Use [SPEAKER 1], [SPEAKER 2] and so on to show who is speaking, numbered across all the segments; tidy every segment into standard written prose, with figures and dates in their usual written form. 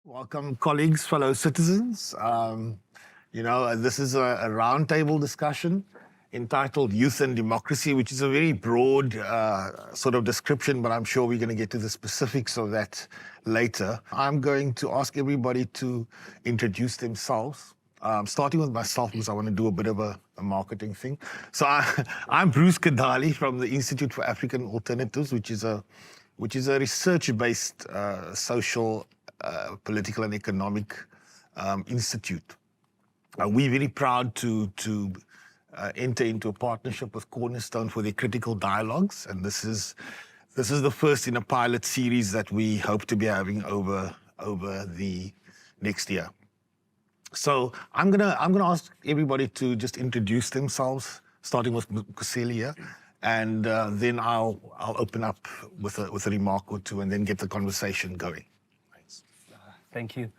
[SPEAKER 1] Welcome, colleagues, fellow citizens. This is a roundtable discussion entitled Youth and Democracy, which is a very broad sort of description, but I'm sure we're going to get to the specifics of that later. I'm going to ask everybody to introduce themselves, starting with myself, because I want to do a bit of a marketing thing. So I'm Bruce Kadalie from the Institute for African Alternatives, which is a research-based social, political and economic institute. We're very proud to enter into a partnership with Cornerstone for their critical dialogues, and this is the first in a pilot series that we hope to be having over the next year. So I'm gonna ask everybody to just introduce themselves, starting with Kadalie here, and then I'll open up with a remark or two, and then get the conversation going. Thanks.
[SPEAKER 2] Thank you.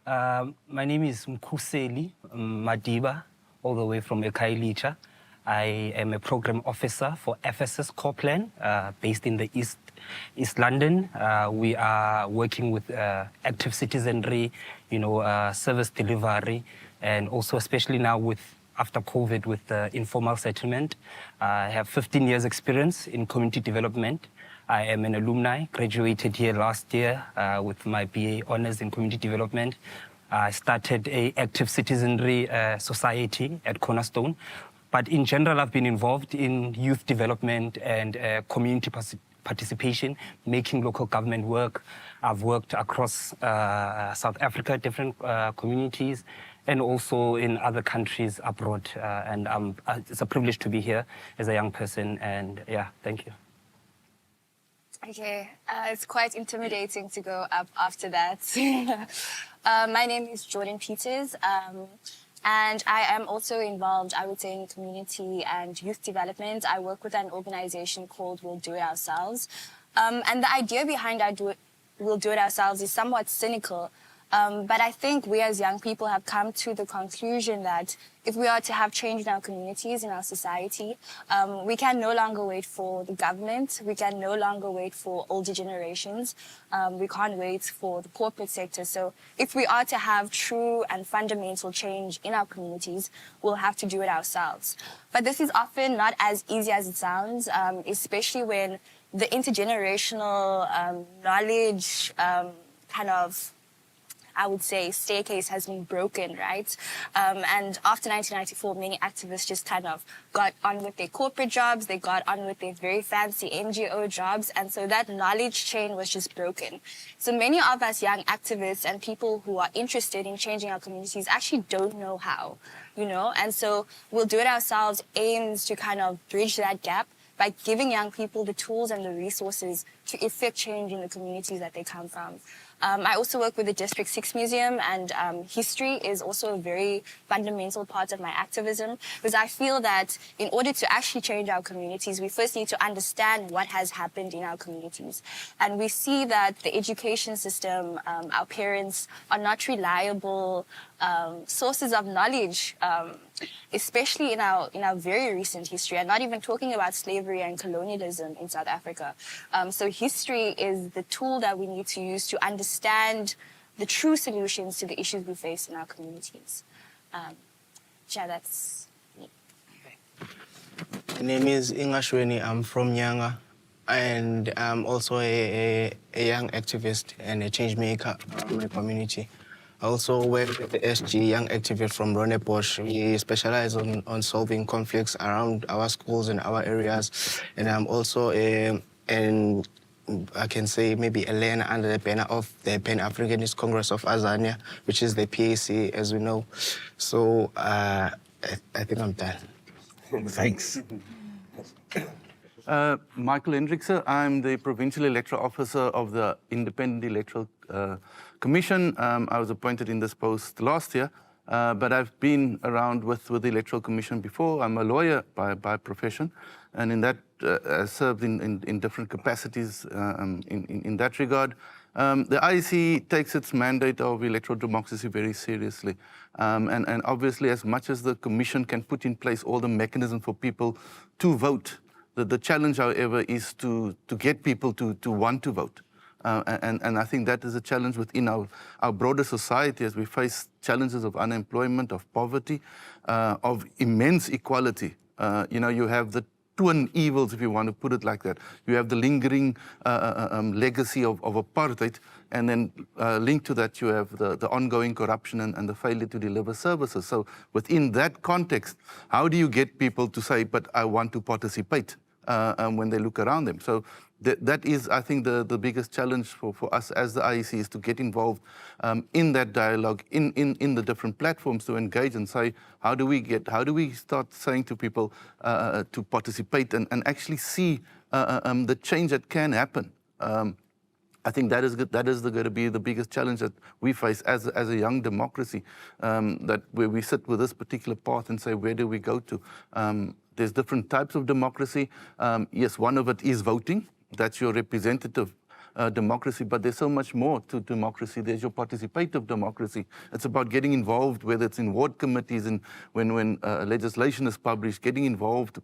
[SPEAKER 2] My name is Kadalie Madiba, all the way from Ekailicha. I am a program officer for FSS Core Plan, based in the East London. We are working with active citizenry, service delivery, and also especially now after COVID with the informal settlement. I have 15 years experience in community development. I am an alumni, graduated here last year with my BA Honours in Community Development. I started a active citizenry society at Cornerstone. But in general, I've been involved in youth development and community participation, making local government work. I've worked across South Africa, different communities, and also in other countries abroad. And it's a privilege to be here as a young person. And yeah, thank you.
[SPEAKER 3] Okay, it's quite intimidating to go up after that. My name is Jordan Peters, and I am also involved, I would say, in community and youth development. I work with an organization called We'll Do It Ourselves. And the idea behind We'll Do It Ourselves is somewhat cynical. But I think we as young people have come to the conclusion that if we are to have change in our communities, in our society, we can no longer wait for the government. We can no longer wait for older generations. We can't wait for the corporate sector. So if we are to have true and fundamental change in our communities, we'll have to do it ourselves. But this is often not as easy as it sounds, especially when the intergenerational knowledge I would say, staircase has been broken, right? And after 1994, many activists just kind of got on with their corporate jobs, they got on with their very fancy NGO jobs, and so that knowledge chain was just broken. So many of us young activists and people who are interested in changing our communities actually don't know how, And so We'll Do It Ourselves aims to kind of bridge that gap by giving young people the tools and the resources to effect change in the communities that they come from. I also work with the District 6 Museum, and history is also a very fundamental part of my activism, because I feel that in order to actually change our communities, we first need to understand what has happened in our communities. And we see that the education system, our parents are not reliable sources of knowledge, especially in our very recent history. I'm not even talking about slavery and colonialism in South Africa. So history is the tool that we need to use to understand the true solutions to the issues we face in our communities. That's me.
[SPEAKER 4] My name is Ingashweni. I'm from Nyanga, and I'm also a young activist and a change maker in my community. I also work with the SG Young Activist from Rondebosch. We specialize on solving conflicts around our schools and our areas. And I'm also I can say maybe a learner under the banner of the Pan-Africanist Congress of Azania, which is the PAC, as we know. So I think I'm done.
[SPEAKER 1] Thanks.
[SPEAKER 5] Michael Hendrikse. I'm the Provincial Electoral Officer of the Independent Electoral Commission. I was appointed in this post last year, but I've been around with the Electoral Commission before. I'm a lawyer by profession, and in that served in different capacities in that regard. The IEC takes its mandate of electoral democracy very seriously. And obviously, as much as the Commission can put in place all the mechanisms for people to vote, the challenge, however, is to get people to want to vote. And I think that is a challenge within our broader society as we face challenges of unemployment, of poverty, of immense equality. You have the twin evils, if you want to put it like that. You have the lingering legacy of apartheid, and then linked to that you have the ongoing corruption and the failure to deliver services. So within that context, how do you get people to say, but I want to participate when they look around them? So that is, I think, the biggest challenge for us as the IEC is to get involved in that dialogue, in the different platforms to engage and say, how do we start saying to people to participate and actually see the change that can happen. I think that is going to be the biggest challenge that we face as a young democracy, that where we sit with this particular path and say, where do we go to? There's different types of democracy. Yes, one of it is voting. That's your representative democracy, but there's so much more to democracy. There's your participative democracy. It's about getting involved, whether it's in ward committees and when legislation is published, getting involved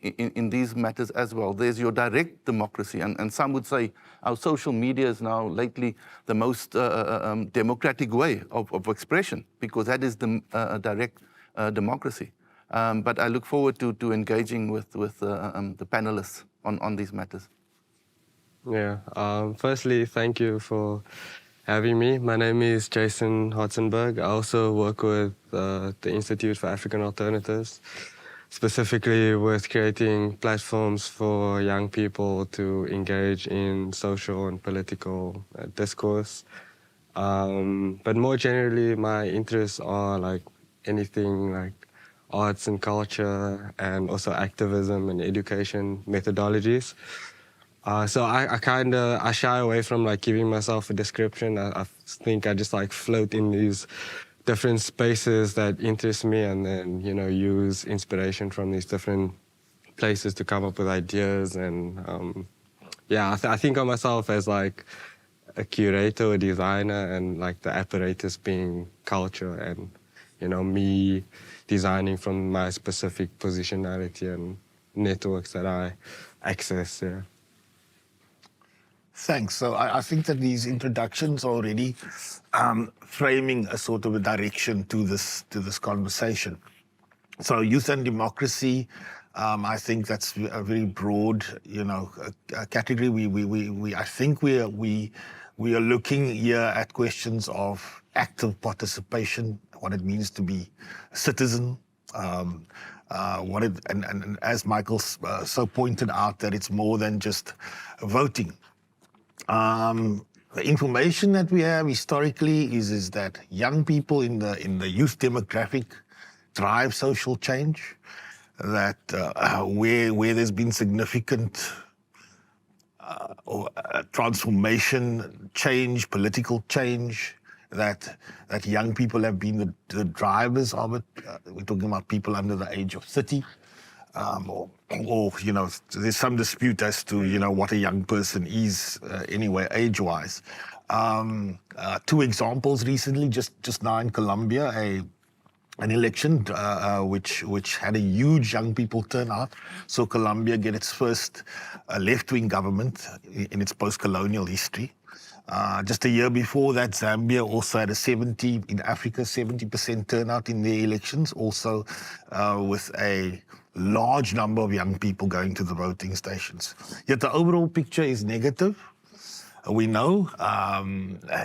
[SPEAKER 5] in these matters as well. There's your direct democracy, and some would say our social media is now lately the most democratic way of expression, because that is the direct democracy. But I look forward to engaging with the panelists on these matters.
[SPEAKER 6] Yeah, firstly, thank you for having me. My name is Jason Hotzenberg. I also work with the Institute for African Alternatives, specifically with creating platforms for young people to engage in social and political discourse. But more generally, my interests are like anything like arts and culture, and also activism and education methodologies. So I shy away from like giving myself a description. I think I just like float in these different spaces that interest me, and then use inspiration from these different places to come up with ideas. And yeah, I think of myself as like a curator, a designer, and like the apparatus being culture, and me designing from my specific positionality and networks that I access. Yeah.
[SPEAKER 1] Thanks. So I think that these introductions are already framing a sort of a direction to this conversation. So youth and democracy, I think that's a very broad, category. I think we are looking here at questions of active participation, what it means to be a citizen, and as Michael so pointed out, that it's more than just voting. The information that we have historically is that young people in the youth demographic drive social change. That where there's been significant transformation, change, political change, that young people have been the drivers of it. We're talking about people under the age of 30. Or there's some dispute as to, what a young person is anyway, age-wise. Two examples recently, just now in Colombia, an election which had a huge young people turnout. So Colombia get its first left-wing government in its post-colonial history. Just a year before that, Zambia also had 70% turnout in their elections, also with a large number of young people going to the voting stations. Yet the overall picture is negative. We know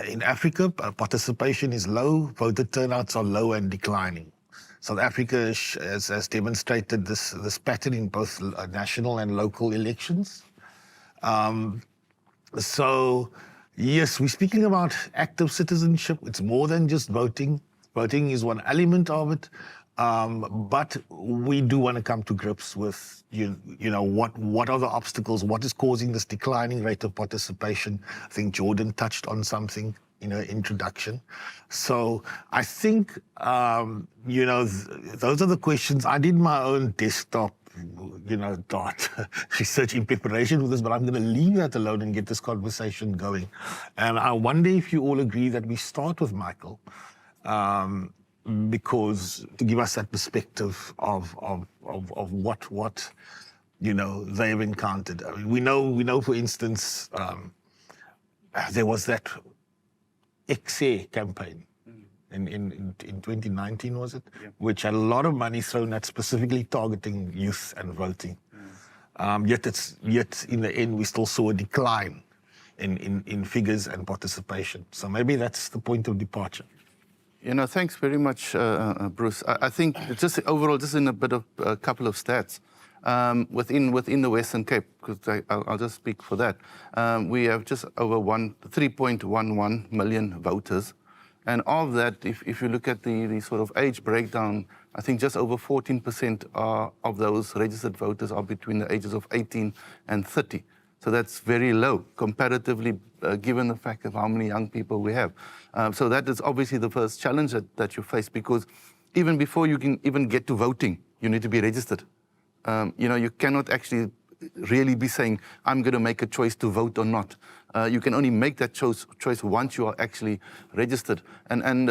[SPEAKER 1] in Africa, participation is low, voter turnouts are low and declining. South Africa has demonstrated this pattern in both national and local elections. So, yes, we're speaking about active citizenship. It's more than just voting. Voting is one element of it. But we do want to come to grips with, what are the obstacles? What is causing this declining rate of participation? I think Jordan touched on something in her introduction. So I think, those are the questions. I did my own desktop, research in preparation for this, but I'm going to leave that alone and get this conversation going. And I wonder if you all agree that we start with Michael. Because to give us that perspective of what they've encountered. I mean, we know, for instance, there was that XA campaign in 2019, was it?
[SPEAKER 5] Yeah.
[SPEAKER 1] Which had a lot of money thrown at specifically targeting youth and voting. Yet in the end, we still saw a decline in figures and participation. So maybe that's the point of departure.
[SPEAKER 5] Thanks very much, Bruce. I think just overall, just in a couple of stats, within the Western Cape, because I'll just speak for that, we have just over 3.11 million voters. And of that, if you look at the sort of age breakdown, I think just over 14% of those registered voters are between the ages of 18 and 30. So that's very low comparatively, given the fact of how many young people we have. So that is obviously the first challenge that you face, because even before you can even get to voting, you need to be registered. You cannot actually really be saying, I'm going to make a choice to vote or not. You can only make that choice once you are actually registered. And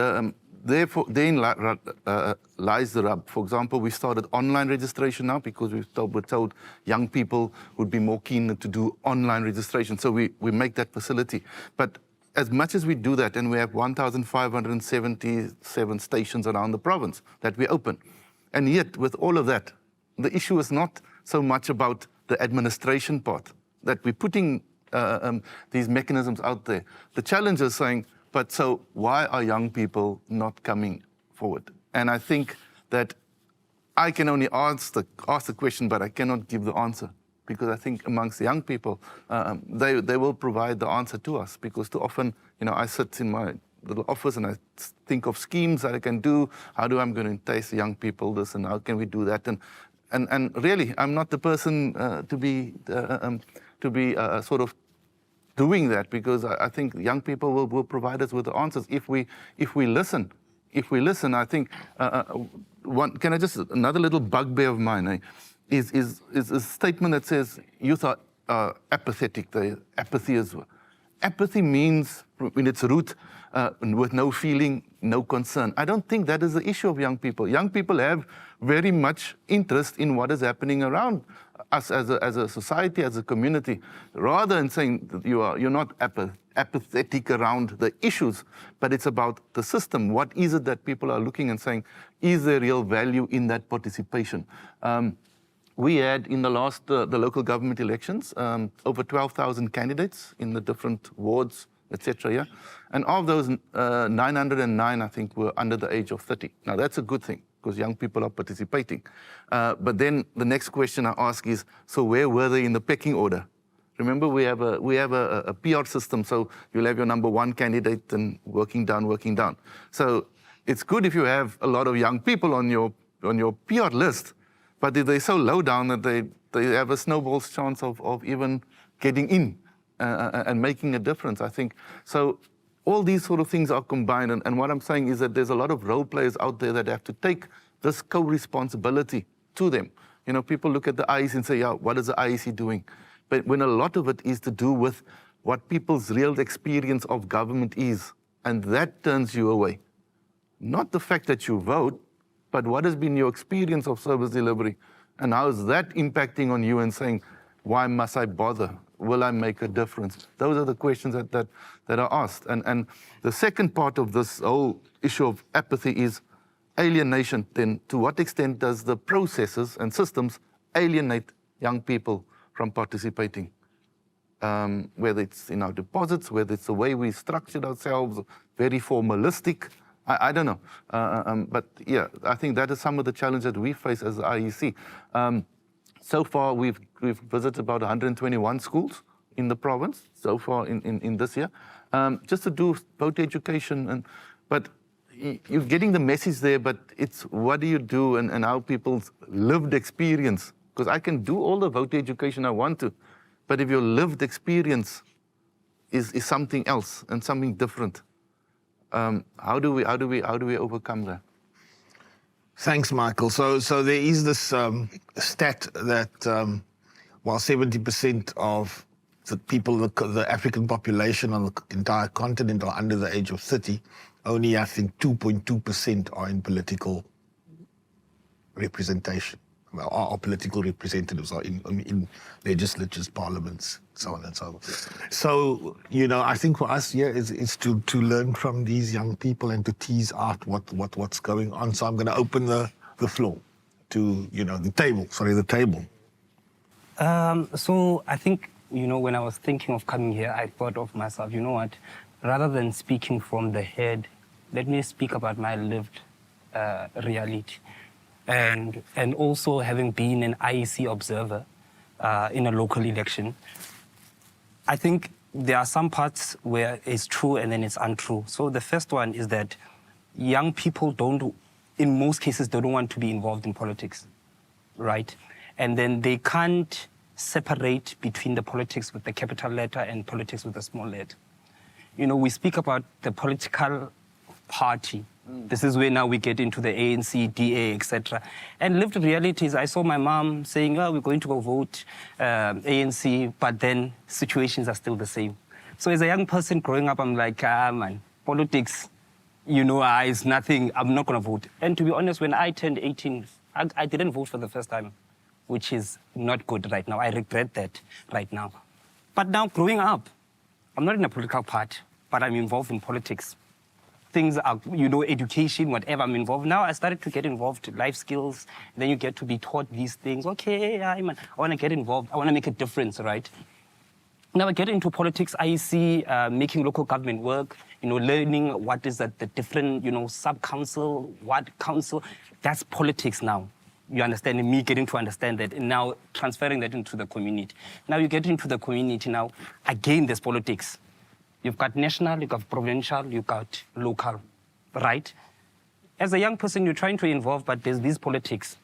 [SPEAKER 5] therefore, therein lies the rub. For example, we started online registration now because we're told young people would be more keen to do online registration. So we make that facility. But as much as we do that, and we have 1,577 stations around the province that we open, and yet with all of that, the issue is not so much about the administration part, that we're putting these mechanisms out there. The challenge is saying, but so why are young people not coming forward? And I think that I can only ask the question, but I cannot give the answer, because I think amongst the young people, they will provide the answer to us, because too often, I sit in my little office and I think of schemes that I can do. How do I'm going to entice the young people this, and how can we do that? And really, I'm not the person to be sort of doing that, because I think young people will provide us with the answers if we listen. If we listen, I think another little bugbear of mine is a statement that says youth are apathetic. Apathy means, in its root, with no feeling, no concern. I don't think that is the issue of young people. Young people have very much interest in what is happening around us as a society, as a community, rather than saying that you're not apathetic around the issues, but it's about the system. What is it that people are looking and saying, is there real value in that participation? We had in the last, the local government elections, over 12,000 candidates in the different wards, etc. Yeah? And of those, 909, I think, were under the age of 30. Now, that's a good thing, because young people are participating. But then the next question I ask is, so where were they in the pecking order? Remember, we have a PR system, so you'll have your number one candidate and working down. So it's good if you have a lot of young people on your PR list, but they're so low down that they have a snowball's chance of even getting in and making a difference, I think. So all these sort of things are combined, and what I'm saying is that there's a lot of role players out there that have to take this co-responsibility to them. People look at the IEC and say, yeah, what is the IEC doing? But when a lot of it is to do with what people's real experience of government is, and that turns you away. Not the fact that you vote, but what has been your experience of service delivery, and how is that impacting on you and saying, why must I bother? Will I make a difference? Those are the questions that are asked. And the second part of this whole issue of apathy is alienation. Then to what extent does the processes and systems alienate young people from participating? Whether it's in our deposits, whether it's the way we structured ourselves, very formalistic, I don't know. But yeah, I think that is some of the challenges that we face as the IEC. So far, we've visited about 121 schools in the province so far in this year, just to do voter education. But you're getting the message there, but it's what do you do and how people's lived experience. Because I can do all the voter education I want to, but if your lived experience is something else and something different, how do we overcome that?
[SPEAKER 1] Thanks, Michael. So there is this stat that while 70% of the people, the African population on the entire continent are under the age of 30, only I think 2.2% are in political representation. are political representatives, are in legislatures, parliaments, so on and so forth. So, I think for us here is to learn from these young people and to tease out what's going on. So I'm going to open the floor to, the table.
[SPEAKER 2] So I think, when I was thinking of coming here, I thought of myself, you know what, rather than speaking from the head, let me speak about my lived reality. And also having been an IEC observer in a local election, I think there are some parts where it's true and then it's untrue. So the first one is that young people in most cases, they don't want to be involved in politics, right? And then they can't separate between the politics with the capital letter and politics with the small letter. We speak about the political party. This is where now we get into the ANC, DA, etc. And lived realities, I saw my mom saying, we're going to go vote ANC, but then situations are still the same. So as a young person growing up, I'm like, man, politics, is nothing, I'm not going to vote. And to be honest, when I turned 18, I didn't vote for the first time, which is not good right now. I regret that right now. But now growing up, I'm not in a political party, but I'm involved in politics. Things are, education, whatever, I'm involved. Now I started to get involved in life skills. Then you get to be taught these things. Okay, I want to get involved. I want to make a difference, right? Now I get into politics. I see making local government work, learning what is the different, sub-council, what council. That's politics now. You understand, me getting to understand that, and now transferring that into the community. Now you get into the community now, again, there's politics. You've got national, you've got provincial, you've got local, right? As a young person, you're trying to involve, but there's these politics.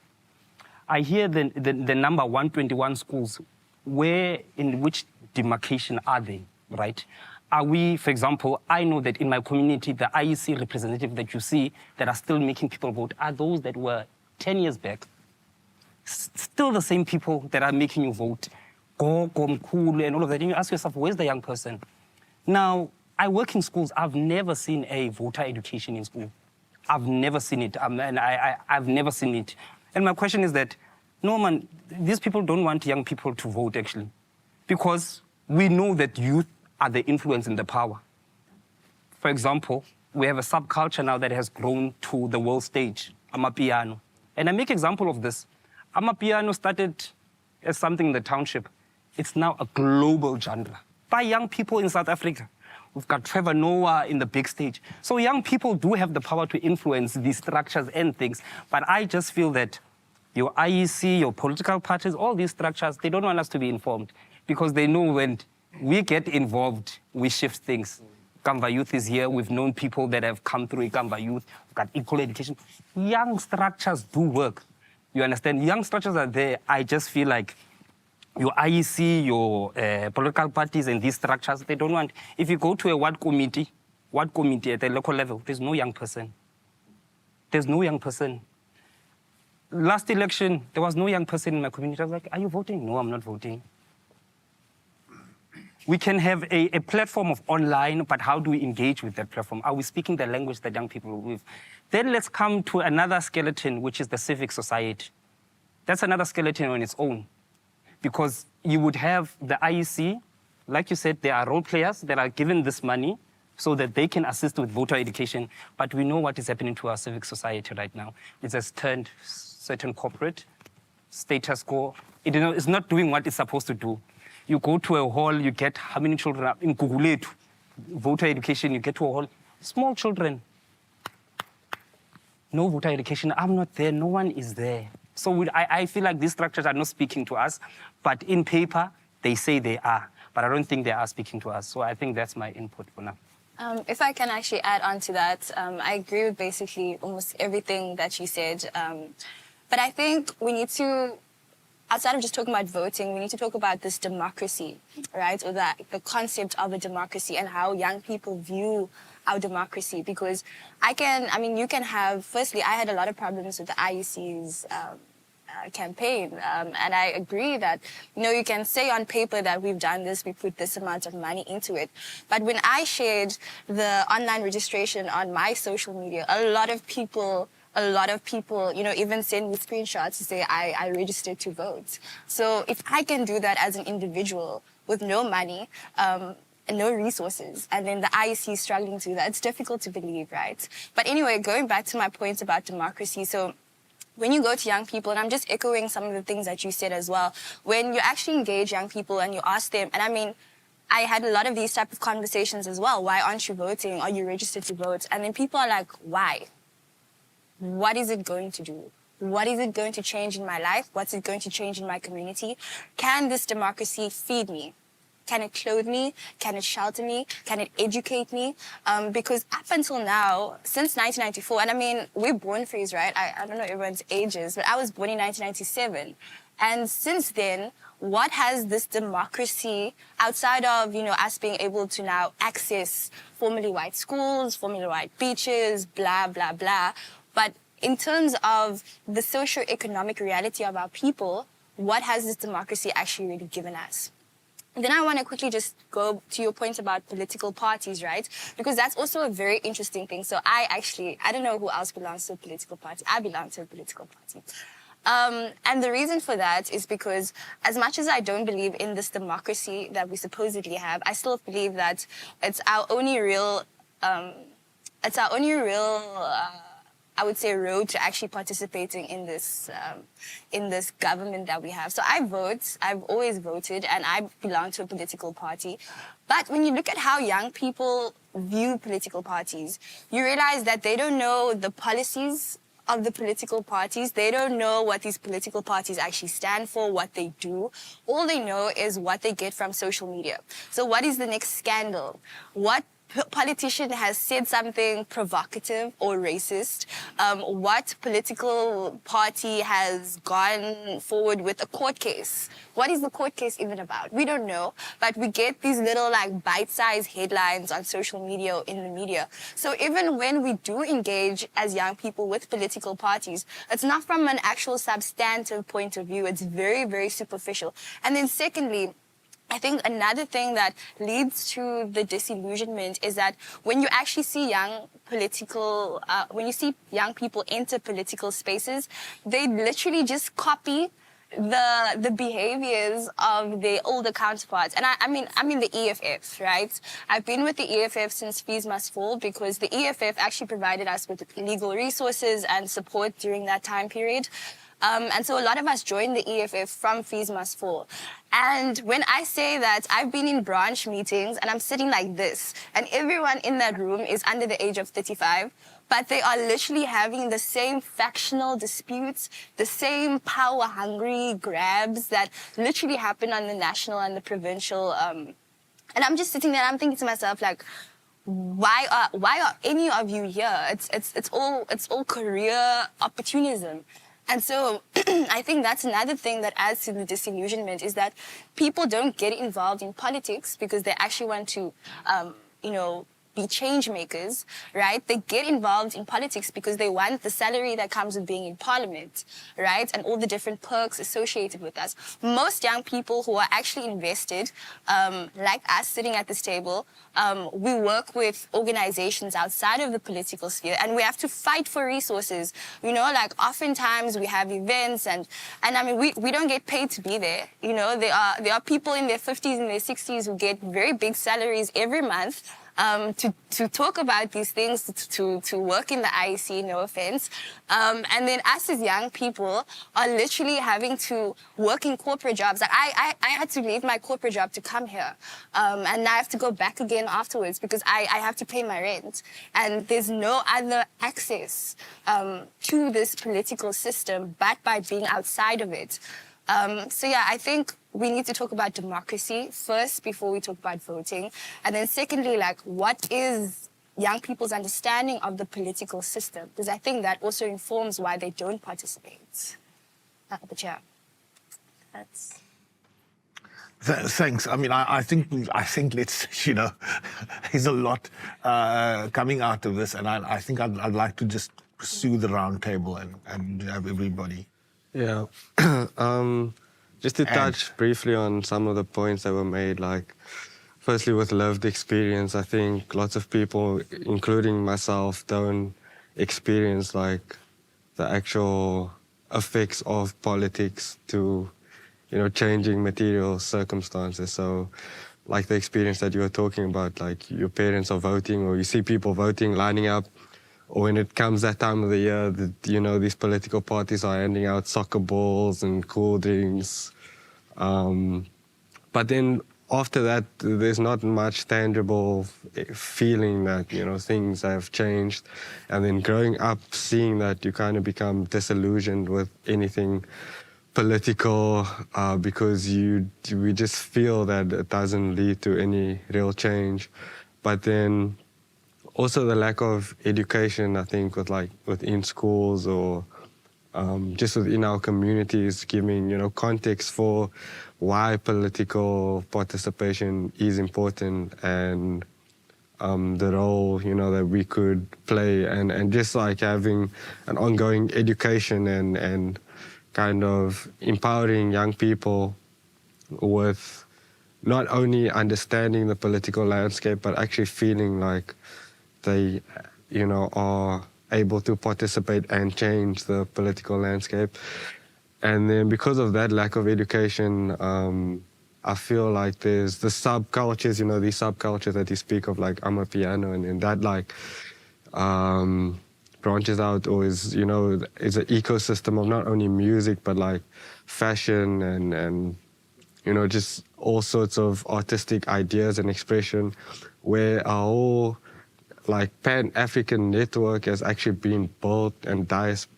[SPEAKER 2] I hear the number 121 schools. In which demarcation are they, right? Are we, for example, I know that in my community, the IEC representative that you see that are still making people vote are those that were 10 years back. Still the same people that are making you vote. Go, cool, and all of that. And you ask yourself, where's the young person? Now, I work in schools. I've never seen a voter education in school. I've never seen it. I've never seen it. And my question is that, no, man, these people don't want young people to vote, actually. Because we know that youth are the influence and the power. For example, we have a subculture now that has grown to the world stage, Amapiano. And I make example of this. Amapiano started as something in the township. It's now a global genre by young people in South Africa. We've got Trevor Noah in the big stage. So young people do have the power to influence these structures and things. But I just feel that your IEC, your political parties, all these structures, they don't want us to be informed because they know when we get involved, we shift things. Ikamva Youth is here. We've known people that have come through Ikamva Youth. We've got equal education. Young structures do work. You understand? Young structures are there. I just feel like your IEC, your political parties and these structures, they don't want. If you go to a ward committee at the local level, there's no young person. There's no young person. Last election, there was no young person in my community. I was like, are you voting? No, I'm not voting. We can have a platform of online, but how do we engage with that platform? Are we speaking the language that young people with? Then let's come to another skeleton, which is the civic society. That's another skeleton on its own. Because you would have the IEC, like you said, there are role players that are given this money so that they can assist with voter education. But we know what is happening to our civic society right now. It has turned certain corporate status quo. It's not doing what it's supposed to do. You go to a hall, you get how many children are in Guguletu, voter education, you get to a hall, small children. No voter education, I'm not there, no one is there. So I feel like these structures are not speaking to us, but in paper, they say they are. But I don't think they are speaking to us. So I think that's my input for now.
[SPEAKER 3] If I can actually add on to that, I agree with basically almost everything that you said. But I think we need to, outside of just talking about voting, we need to talk about this democracy, right? Or the concept of a democracy and how young people view our democracy. Because you can have, firstly, I had a lot of problems with the IEC's campaign. And I agree that, you can say on paper that we've done this, we put this amount of money into it. But when I shared the online registration on my social media, a lot of people a lot of people, even send me screenshots to say I registered to vote. So if I can do that as an individual with no money, and no resources, and then the IEC is struggling to do that, it's difficult to believe, right? But anyway, going back to my point about democracy, so when you go to young people, and I'm just echoing some of the things that you said as well, when you actually engage young people and you ask them, and I mean, I had a lot of these type of conversations as well. Why aren't you voting? Are you registered to vote? And then people are like, why? What is it going to do? What is it going to change in my life? What's it going to change in my community? Can this democracy feed me? Can it clothe me? Can it shelter me? Can it educate me? Because up until now, since 1994, and I mean, we're born freeze, right? I don't know everyone's ages, but I was born in 1997. And since then, what has this democracy, outside of, us being able to now access formerly white schools, formerly white beaches, blah, blah, blah, but in terms of the socio-economic reality of our people, what has this democracy actually really given us? Then I want to quickly just go to your point about political parties, right? Because that's also a very interesting thing. So I don't know who else belongs to a political party. I belong to a political party. And the reason for that is because as much as I don't believe in this democracy that we supposedly have, I still believe that it's our only real, I would say, road to actually participating in this government that we have. So I vote, I've always voted, and I belong to a political party. But when you look at how young people view political parties, you realize that they don't know the policies of the political parties. They don't know what these political parties actually stand for, what they do. All they know is what they get from social media. So what is the next scandal? What politician has said something provocative or racist? What political party has gone forward with a court case? What is the court case even about? We don't know, but we get these little bite-sized headlines on social media or in the media. So even when we do engage as young people with political parties, it's not from an actual substantive point of view. It's very, very superficial. And then secondly, I think another thing that leads to the disillusionment is that when you actually see young people enter political spaces, they literally just copy the behaviors of their older counterparts. And I mean the EFF, right? I've been with the EFF since Fees Must Fall because the EFF actually provided us with legal resources and support during that time period. And so a lot of us joined the EFF from Fees Must Fall. And when I say that, I've been in branch meetings and I'm sitting like this, and everyone in that room is under the age of 35, but they are literally having the same factional disputes, the same power-hungry grabs that literally happen on the national and the provincial. And I'm just sitting there and I'm thinking to myself, why are any of you here? It's all career opportunism. And so I think that's another thing that adds to the disillusionment is that people don't get involved in politics because they actually want to, be change makers, right? They get involved in politics because they want the salary that comes with being in parliament, right? And all the different perks associated with us. Most young people who are actually invested, like us sitting at this table, we work with organizations outside of the political sphere and we have to fight for resources. Oftentimes we have events and I mean, we don't get paid to be there. There are people in their 50s and their 60s who get very big salaries every month to talk about these things, to work in the IEC, no offense. And then us as young people are literally having to work in corporate jobs. I had to leave my corporate job to come here. And now I have to go back again afterwards because I have to pay my rent. And there's no other access to this political system but by being outside of it. I think we need to talk about democracy first before we talk about voting. And then secondly, what is young people's understanding of the political system? Because I think that also informs why they don't participate. But yeah, that's...
[SPEAKER 1] Thanks. I mean, I think let's, there's a lot coming out of this. And I think I'd like to just pursue the roundtable and have everybody.
[SPEAKER 6] Yeah. Just to touch briefly on some of the points that were made, firstly with lived experience, I think lots of people, including myself, don't experience the actual effects of politics to, changing material circumstances. So like the experience that you were talking about, like your parents are voting or you see people voting, lining up, or when it comes that time of the year that, these political parties are handing out soccer balls and cool drinks. But then after that, there's not much tangible feeling that, things have changed. And then growing up, seeing that, you kind of become disillusioned with anything political because we just feel that it doesn't lead to any real change. But then also the lack of education, I think, within schools or just within our communities, giving, context for why political participation is important and the role, that we could play and just like having an ongoing education and kind of empowering young people with not only understanding the political landscape, but actually feeling like they, are able to participate and change the political landscape. And then because of that lack of education, I feel like there's the subcultures, these subcultures that you speak of, like Amapiano, and that like branches out or is an ecosystem of not only music, but like fashion and just all sorts of artistic ideas and expression, where our whole like Pan-African network has actually been built and diasporic,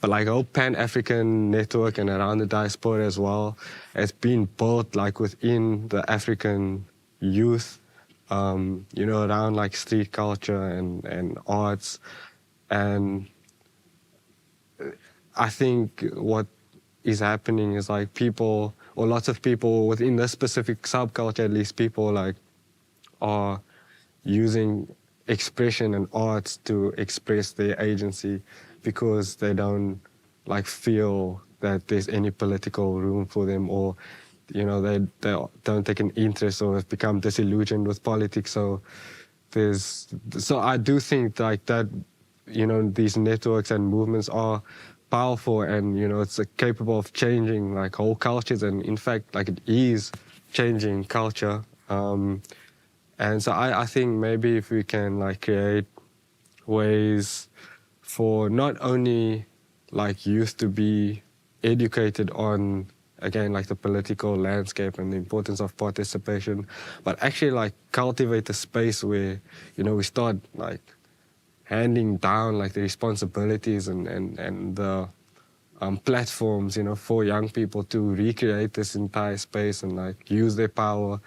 [SPEAKER 6] but like a whole Pan-African network and around the diaspora as well has been built like within the African youth, around like street culture and arts. And I think what is happening is like people, or lots of people within this specific subculture, at least people like are using expression and arts to express their agency because they don't like feel that there's any political room for them, or they don't take an interest or have become disillusioned with politics. So I do think like that, these networks and movements are powerful and, it's capable of changing like whole cultures, and in fact, like it is changing culture. And so I think maybe if we can like create ways for not only like youth to be educated on, again, like the political landscape and the importance of participation, but actually like cultivate a space where, we start like handing down like the responsibilities and the platforms, for young people to recreate this entire space and like use their power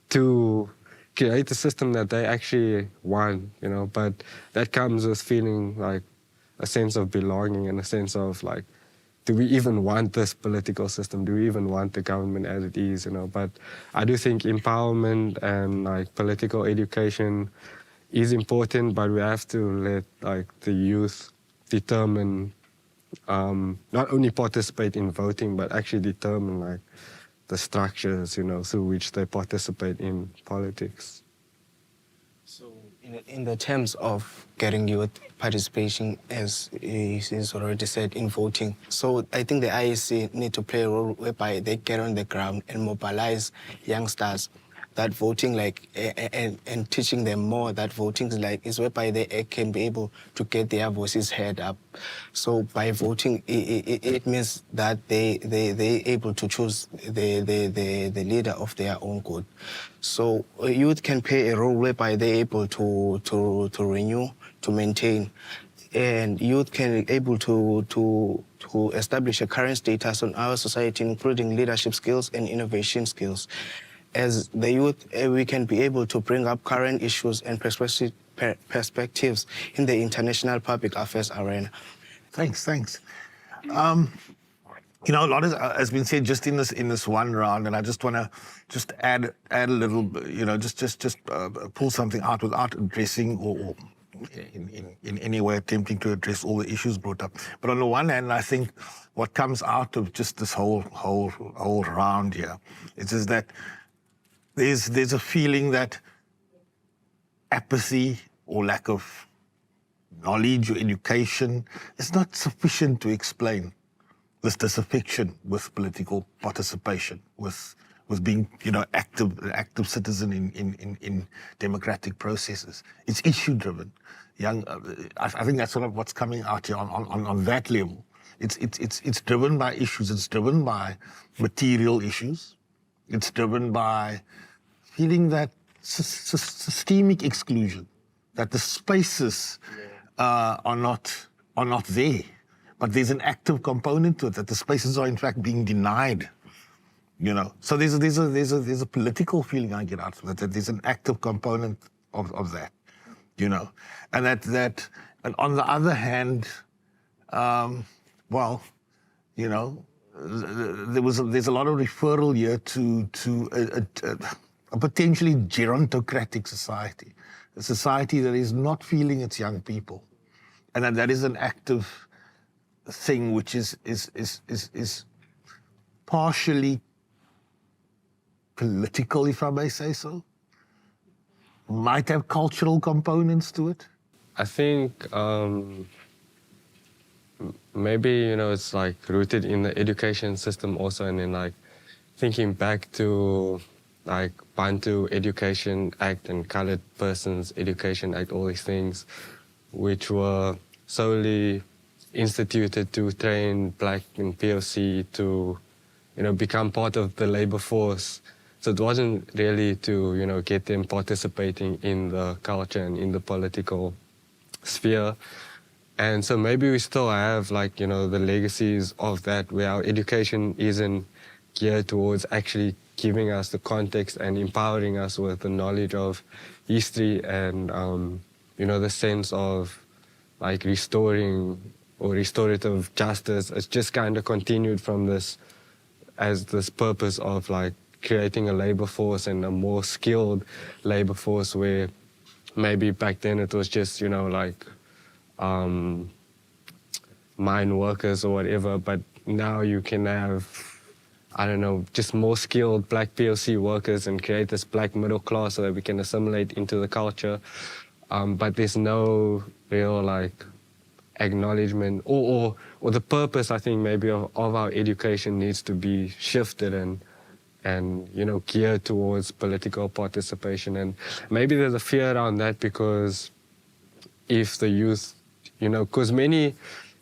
[SPEAKER 6] to create a system that they actually want, but that comes with feeling like a sense of belonging and a sense of like, do we even want this political system? Do we even want the government as it is, But I do think empowerment and like political education is important, but we have to let like the youth determine, not only participate in voting, but actually determine like the structures, through which they participate in politics.
[SPEAKER 4] So in the terms of getting youth participation, as is already said, in voting, so I think the IEC need to play a role whereby they get on the ground and mobilize youngsters that voting like and teaching them more that voting is whereby they can be able to get their voices heard up. So by voting, it means that they able to choose the leader of their own good. So youth can play a role whereby they're able to renew, to maintain, and youth can able to establish a current status on our society, including leadership skills and innovation skills. As the youth, we can be able to bring up current issues and perspectives in the international public affairs arena.
[SPEAKER 1] Thanks. A lot has been said just in this one round, and I just want to add a little, pull something out without addressing or in any way attempting to address all the issues brought up. But on the one hand, I think what comes out of just this whole round here is just that there's a feeling that apathy or lack of knowledge or education is not sufficient to explain this disaffection with political participation, with being, active citizen in democratic processes. It's issue driven. I think that's sort of what's coming out here on that level. It's driven by issues. It's driven by material issues. It's driven by feeling that systemic exclusion, that the spaces are not there. But there's an active component to it, that the spaces are in fact being denied. So there's a political feeling I get out of it, that there's an active component of that, and and on the other hand, there's a lot of referral here to a potentially gerontocratic society, a society that is not feeling its young people, and that is an active thing which is partially political, if I may say so, might have cultural components to it.
[SPEAKER 6] I think maybe, it's like rooted in the education system also, and then like thinking back to like Bantu Education Act and Colored Persons Education Act, all these things which were solely instituted to train Black and POC to, become part of the labor force. So it wasn't really to, get them participating in the culture and in the political sphere. And so maybe we still have like, the legacies of that, where our education isn't geared towards actually giving us the context and empowering us with the knowledge of history and, the sense of like restoring or restorative justice. It's just kind of continued from this purpose of like creating a labor force and a more skilled labor force, where maybe back then it was just, mine workers or whatever, but now you can have, just more skilled Black POC workers and create this Black middle class so that we can assimilate into the culture. But there's no real acknowledgement or the purpose, I think, maybe of our education needs to be shifted and geared towards political participation. And maybe there's a fear around that, because if the youth, because many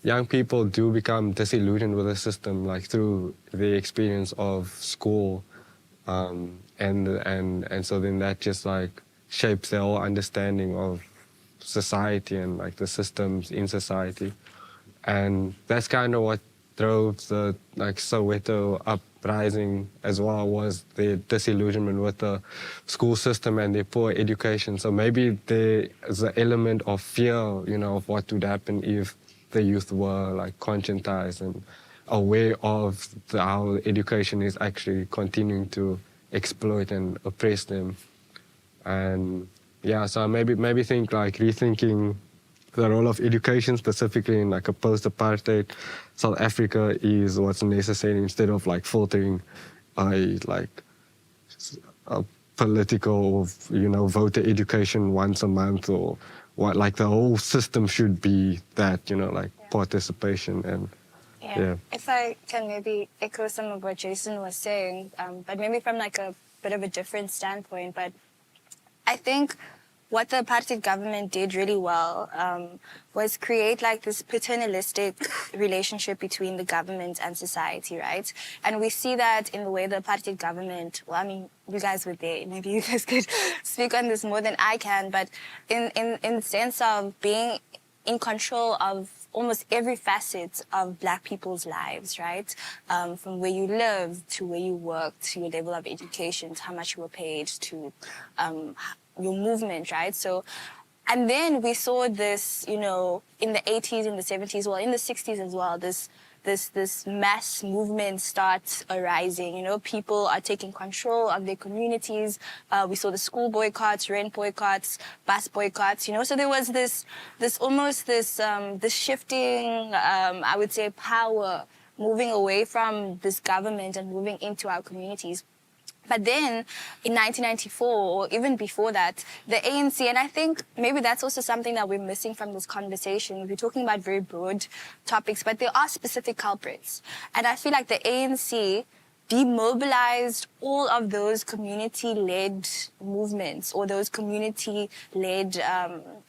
[SPEAKER 6] young people do become disillusioned with the system, like through the experience of school, and so then that just shapes their whole understanding of society and the systems in society. And that's kind of what drove the Soweto uprising as well, was the disillusionment with the school system and their poor education. So maybe there's an element of fear, of what would happen if the youth were conscientized and aware of how education is actually continuing to exploit and oppress them. And yeah, so maybe think rethinking the role of education, specifically in a post-apartheid South Africa, is what's necessary, instead of filtering a political, voter education once a month, or what, the whole system should be that, participation. And yeah.
[SPEAKER 3] If I can maybe echo some of what Jason was saying, but maybe from a bit of a different standpoint. But I think what the apartheid government did really well was create this paternalistic relationship between the government and society, right? And we see that in the way the apartheid government, well, I mean, you guys were there, maybe you guys could speak on this more than I can, but in the sense of being in control of almost every facet of Black people's lives, right? From where you live, to where you work, to your level of education, to how much you were paid, to your movement, right? So, and then we saw this, in the 80s, in the 70s, well, in the 60s as well, this mass movement starts arising. People are taking control of their communities. We saw the school boycotts, rent boycotts, bus boycotts. So there was this shifting, I would say, power moving away from this government and moving into our communities. But then in 1994, or even before that, the ANC, and I think maybe that's also something that we're missing from this conversation. We're talking about very broad topics, but there are specific culprits. And I feel like the ANC demobilized all of those community-led movements or those community-led,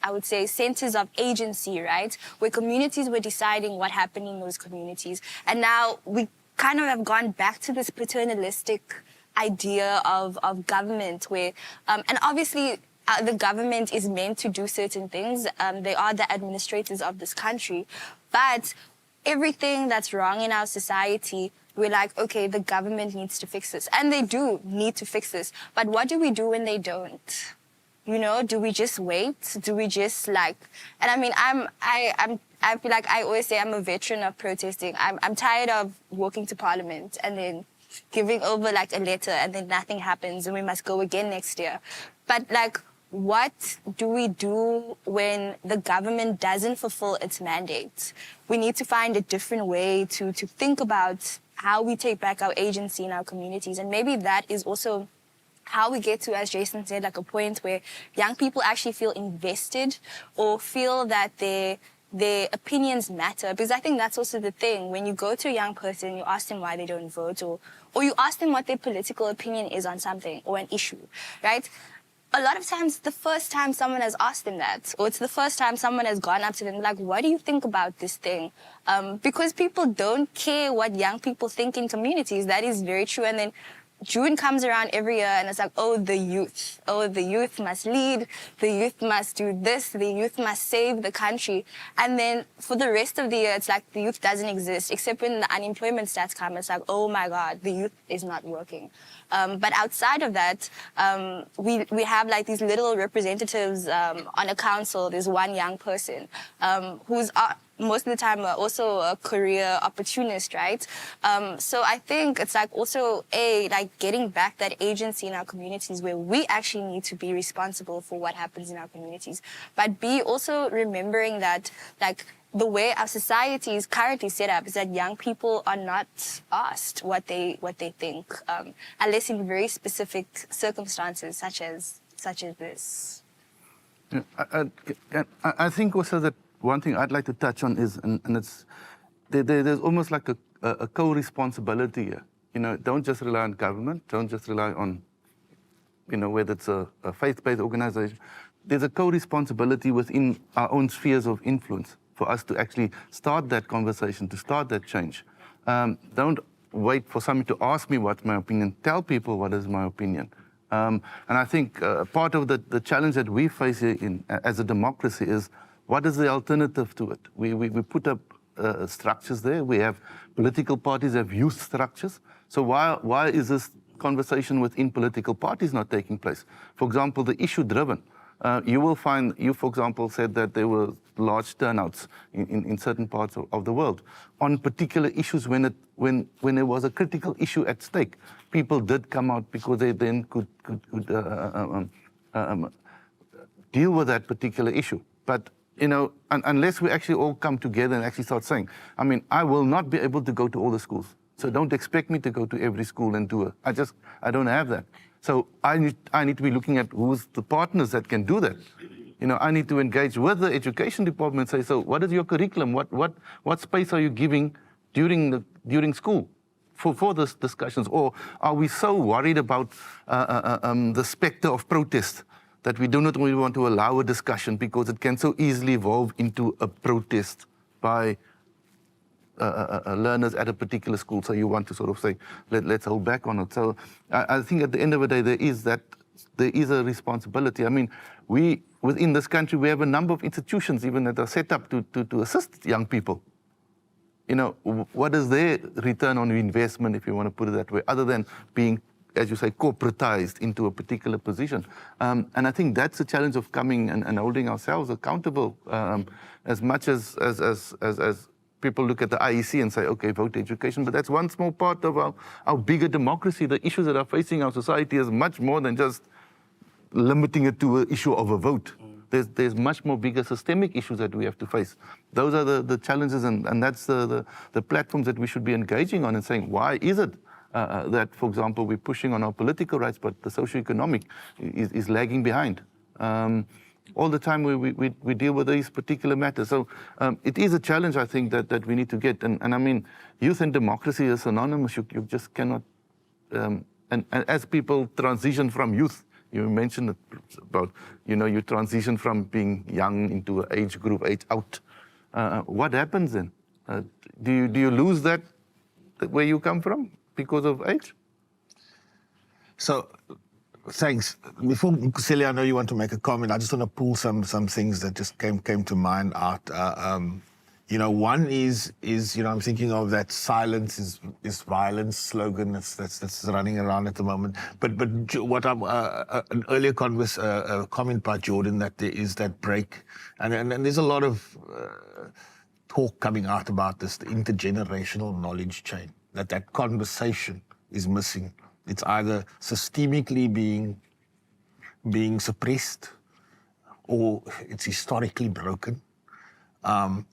[SPEAKER 3] I would say, centers of agency, right? Where communities were deciding what happened in those communities. And now we kind of have gone back to this paternalistic idea of government where, and obviously the government is meant to do certain things. They are the administrators of this country. But everything that's wrong in our society, we're like, okay, the government needs to fix this. And they do need to fix this. But what do we do when they don't? You know, do we just wait? Do we just like, and I mean, I feel like I always say I'm a veteran of protesting. I'm tired of walking to Parliament and then giving over like a letter and then nothing happens and we must go again next year. But like, what do we do when the government doesn't fulfill its mandate? We need to find a different way to think about how we take back our agency in our communities. And maybe that is also how we get to, as Jason said, like a point where young people actually feel invested or feel that their opinions matter. Because I think that's also the thing. When you go to a young person, you ask them why they don't vote, or you ask them what their political opinion is on something or an issue, right? A lot of times, the first time someone has asked them that, or it's the first time someone has gone up to them, like, what do you think about this thing? Because people don't care what young people think in communities. That is very true. And then June comes around every year and it's like, oh, the youth. Oh, the youth must lead. The youth must do this. The youth must save the country. And then for the rest of the year, it's like the youth doesn't exist, except when the unemployment stats come. It's like, oh my God, the youth is not working. But outside of that, we have like these little representatives on a council. There's one young person who's most of the time also a career opportunist, right? So I think it's like also like getting back that agency in our communities where we actually need to be responsible for what happens in our communities. But B, also remembering that like the way our society is currently set up is that young people are not asked what they think, unless in very specific circumstances such as this.
[SPEAKER 5] Yeah, I think also that one thing I'd like to touch on is, and it's there's almost like a co-responsibility here. You know, don't just rely on government, don't just rely on, you know, whether it's a faith-based organization. There's a co-responsibility within our own spheres of influence for us to actually start that conversation, to start that change. Don't wait for somebody to ask me what's my opinion. Tell people what is my opinion. And I think part of the challenge that we face here as a democracy is, what is the alternative to it? We put up structures there. We have political parties have youth structures. So why is this conversation within political parties not taking place? For example, the issue-driven. You will find, you for example said that there were large turnouts in certain parts of the world on particular issues when there was a critical issue at stake. People did come out because they then could deal with that particular issue. But you know, unless we actually all come together and actually start saying, I mean, I will not be able to go to all the schools. So don't expect me to go to every school and do it. I don't have that. So I need to be looking at who's the partners that can do that. You know, I need to engage with the education department and say, so what is your curriculum? What space are you giving during school for these discussions? Or are we so worried about the specter of protest that we do not really want to allow a discussion because it can so easily evolve into a protest by learners at a particular school? So you want to sort of say, let's hold back on it. So I think at the end of the day, there is a responsibility. I mean, within this country, we have a number of institutions even that are set up to assist young people. You know, what is their return on investment, if you want to put it that way, other than being, as you say, corporatized into a particular position? And I think that's the challenge of coming and holding ourselves accountable, as much as people look at the IEC and say, okay, vote education, but that's one small part of our bigger democracy. The issues that are facing our society is much more than just limiting it to an issue of a vote. There's much more bigger systemic issues that we have to face. Those are the challenges, and that's the platforms that we should be engaging on and saying, why is it that, for example, we're pushing on our political rights, but the socioeconomic is lagging behind. All the time we deal with these particular matters. So it is a challenge, I think, that we need to get. And I mean, youth and democracy is synonymous. You just cannot, and as people transition from youth, you mentioned about, you transition from being young into an age group, age out. What happens then? Do you lose that where you come from because of age?
[SPEAKER 1] So, thanks. Before Kadalie, I know you want to make a comment. I just want to pull some things that just came to mind out. One is I'm thinking of that silence is violence slogan that's running around at the moment. But what an earlier comment by Jordan, that there is that break, and there's a lot of talk coming out about this, the intergenerational knowledge chain, that conversation is missing. It's either systemically being suppressed, or it's historically broken. And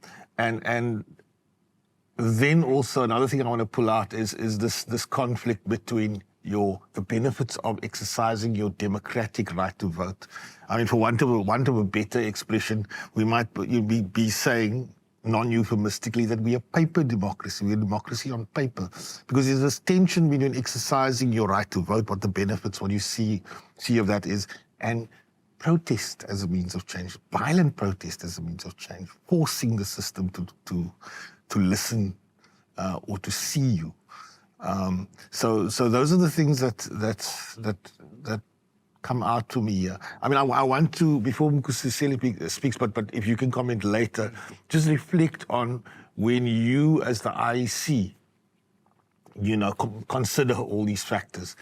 [SPEAKER 1] then also another thing I want to pull out is this conflict between the benefits of exercising your democratic right to vote. I mean, for want of a better expression, we might be saying non-euphemistically that we are paper democracy. We're a democracy on paper, because there's this tension between exercising your right to vote, what the benefits, what you see of that is, and protest as a means of change, violent protest as a means of change, forcing the system to listen or to see you. So those are the things that come out to me here. I mean, I want to, before Kadalie speaks, but if you can comment later, just reflect on when you, as the IEC, consider all these factors.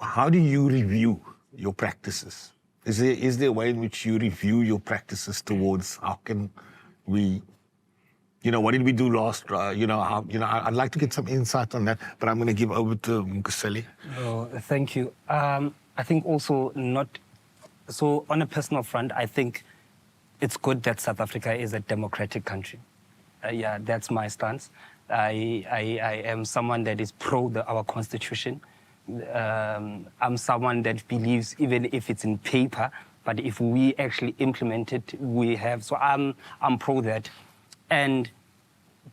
[SPEAKER 1] How do you review your practices? Is there a way in which you review your practices towards how can we, what did we do last? I'd like to get some insight on that, but I'm going to give over to Kadalie.
[SPEAKER 2] Oh, thank you. I think also so on a personal front, I think it's good that South Africa is a democratic country. Yeah, that's my stance. I am someone that is pro our constitution. I'm someone that believes, even if it's in paper, but if we actually implement it, we have. So I'm pro that. And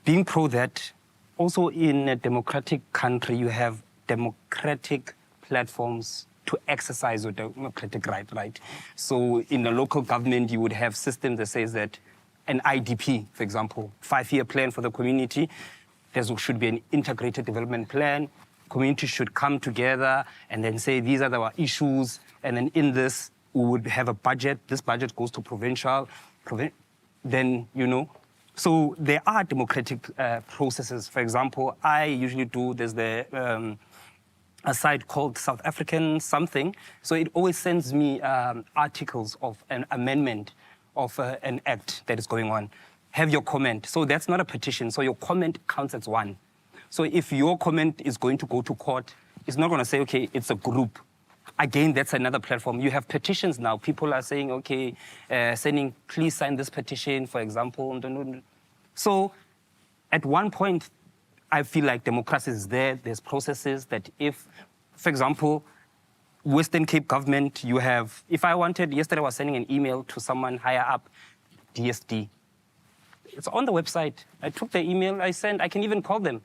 [SPEAKER 2] being pro that, also in a democratic country, you have democratic platforms to exercise your democratic right? So in the local government, you would have systems that says that an IDP, for example, 5-year plan for the community, there should be an integrated development plan. Community should come together and then say, these are our issues. And then in this, we would have a budget. This budget goes to provincial. Then, So there are democratic processes. For example, I usually there's a site called South African something. So it always sends me articles of an amendment of an act that is going on. Have your comment. So that's not a petition. So your comment counts as one. So if your comment is going to go to court, it's not going to say, okay, it's a group. Again, that's another platform. You have petitions now. People are saying, okay, please sign this petition, for example. So at one point, I feel like democracy is there. There's processes that if, for example, Western Cape government, if I wanted, yesterday I was sending an email to someone higher up, DSD. It's on the website. I took the email I sent. I can even call them.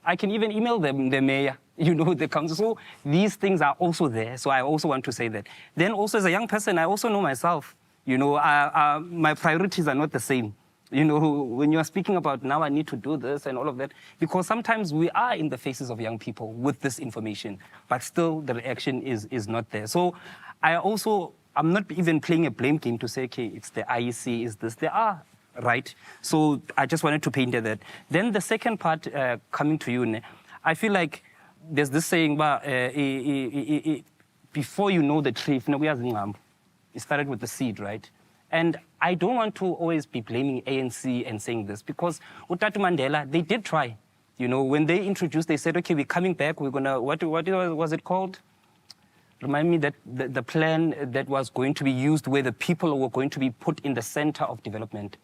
[SPEAKER 2] I can even email them, the mayor, the council. So these things are also there. So I also want to say that. Then also as a young person, I also know myself. My priorities are not the same. When you are speaking about now I need to do this and all of that, because sometimes we are in the faces of young people with this information, but still the reaction is not there. So I'm not even playing a blame game to say, okay, it's the IEC, is this. There are, right? So I just wanted to paint that. Then the second part, coming to you, I feel like there's this saying, before you know the tree, it started with the seed, right? And I don't want to always be blaming ANC and saying this, because Utatu Mandela, they did try. When they introduced, they said, okay, we're coming back, we're going to, what was it called? Remind me that the plan that was going to be used where the people were going to be put in the center of development.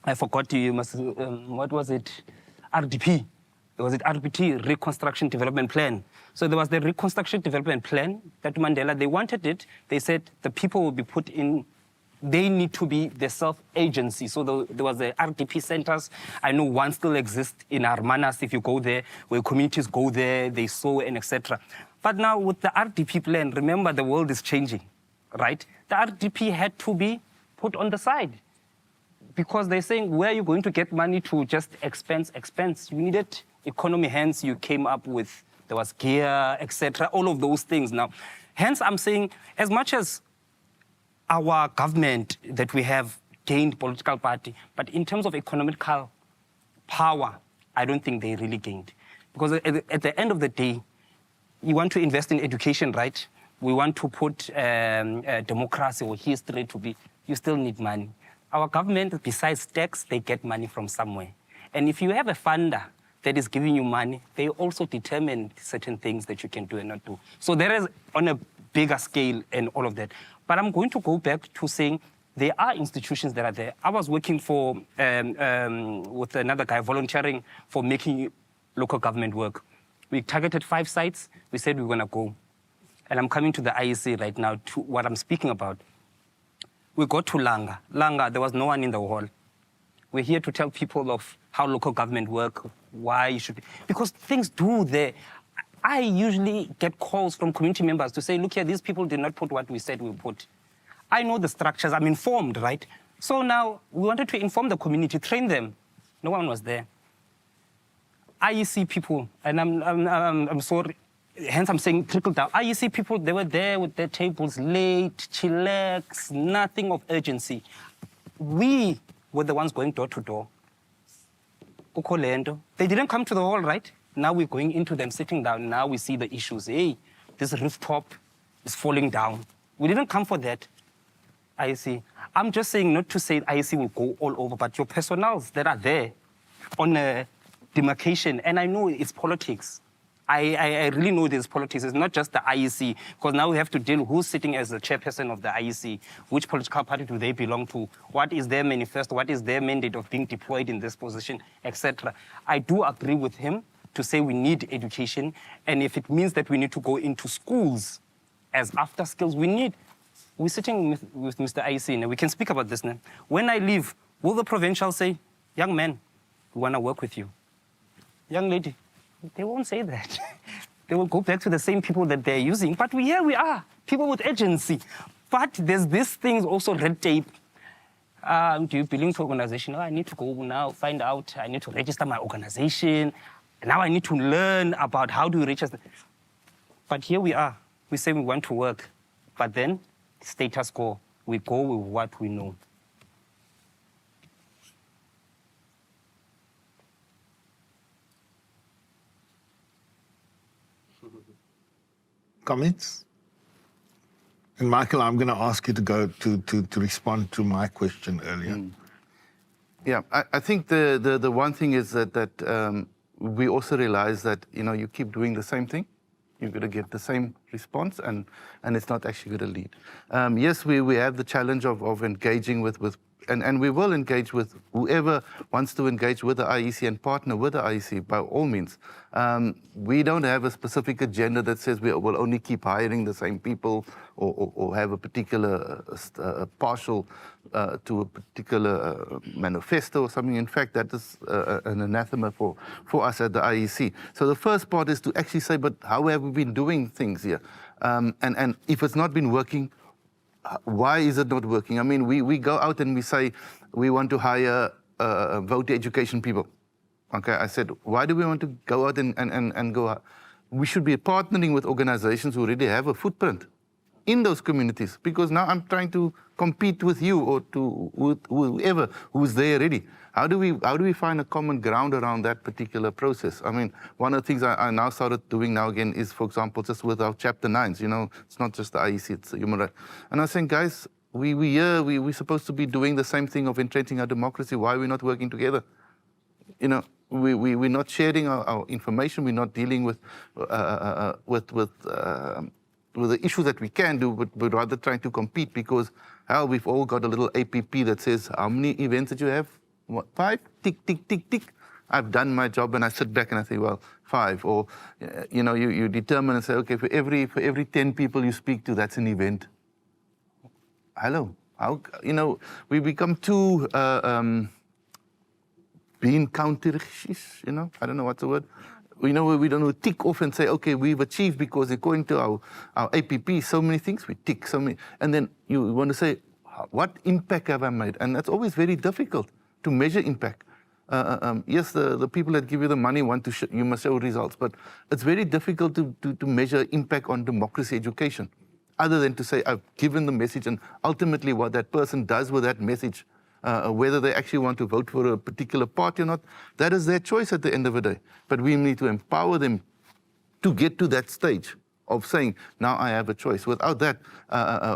[SPEAKER 2] I forgot what was it? RDP, There was the RBT, Reconstruction Development Plan. So there was the Reconstruction Development Plan that Mandela, they wanted it. They said the people will be put in, they need to be the self-agency. So there was the RDP centers. I know one still exists in Hermanas, if you go there, where communities go there, they sow and etc. But now with the RDP plan, remember the world is changing, right? The RDP had to be put on the side because they're saying, where are you going to get money to just expense? You needed economy, hence you came up with, there was gear, etc., all of those things now. Hence I'm saying, as much as our government that we have gained political party, but in terms of economical power, I don't think they really gained. Because at the end of the day, you want to invest in education, right? We want to put democracy or history to be, you still need money. Our government, besides tax, they get money from somewhere. And if you have a funder that is giving you money, they also determine certain things that you can do and not do. So there is on a bigger scale and all of that. But I'm going to go back to saying there are institutions that are there. I was working for, with another guy, volunteering for making local government work. We targeted 5 sites. We said we were going to go. And I'm coming to the IEC right now to what I'm speaking about. We got to Langa. Langa, there was no one in the hall. We're here to tell people of how local government work, why you should be, because things do there. I usually get calls from community members to say, look here, these people did not put what we said we put. I know the structures, I'm informed, right? So now we wanted to inform the community, train them. No one was there. IEC people, and I'm sorry, hence I'm saying trickle down. IEC people, they were there with their tables late, chillax, nothing of urgency. We were the ones going door to door. They didn't come to the hall, right? Now we're going into them, sitting down. Now we see the issues. Hey, this rooftop is falling down. We didn't come for that, IEC. I'm just saying not to say IEC will go all over, but your personnels that are there on a demarcation, and I know it's politics. I really know there's politics. It's not just the IEC, because now we have to deal with who's sitting as the chairperson of the IEC, which political party do they belong to, what is their manifesto, what is their mandate of being deployed in this position, etc. I do agree with him to say we need education, and if it means that we need to go into schools as after skills, we're sitting with Mr. IEC now. We can speak about this now. When I leave, will the provincial say, young man, we want to work with you? Young lady, they won't say that. They will go back to the same people that they're using. But here we are, people with agency. But there's this thing also, red tape. Do you belong to an organization? Oh, I need to go now, find out. I need to register my organization. Now I need to learn about how do you register. But here we are. We say we want to work. But then, status quo, we go with what we know.
[SPEAKER 1] Comments? And Michael, I'm going to ask you to go to respond to my question earlier.
[SPEAKER 5] Yeah, I think the one thing is that we also realize that, you keep doing the same thing, you're going to get the same response, and it's not actually going to lead. Yes, we have the challenge of engaging with and we will engage with whoever wants to engage with the IEC and partner with the IEC, by all means. We don't have a specific agenda that says we will only keep hiring the same people or have a particular partial to a particular manifesto or something. In fact, that is an anathema for us at the IEC. So the first part is to actually say, but how have we been doing things here? And if it's not been working, why is it not working? I mean, we go out and we say we want to hire voter education people. Okay, I said, why do we want to go out and go out? We should be partnering with organizations who already have a footprint in those communities, because now I'm trying to compete with you or with whoever who's there already. How do we find a common ground around that particular process? I mean, one of the things I now started doing now again is, for example, just with our Chapter 9s, it's not just the IEC, it's the human rights. And I was saying, guys, we're supposed to be doing the same thing of entrenching our democracy. Why are we not working together? We're not sharing our information. We're not dealing with the issues that we can do, but rather trying to compete, because we've all got a little APP that says, how many events did you have? What, 5? Tick, tick, tick, tick. I've done my job and I sit back and I say, well, 5. Or, you determine and say, okay, for every 10 people you speak to, that's an event. Hello. We become too being counter-ish, I don't know what's the word. We don't tick off and say, okay, we've achieved because according to our APP, so many things, we tick so many. And then you want to say, what impact have I made? And that's always very difficult to measure impact. Yes, the people that give you the money want to you must show results, but it's very difficult to measure impact on democracy education, other than to say, I've given the message, and ultimately what that person does with that message, whether they actually want to vote for a particular party or not, that is their choice at the end of the day. But we need to empower them to get to that stage of saying, now I have a choice. Without that,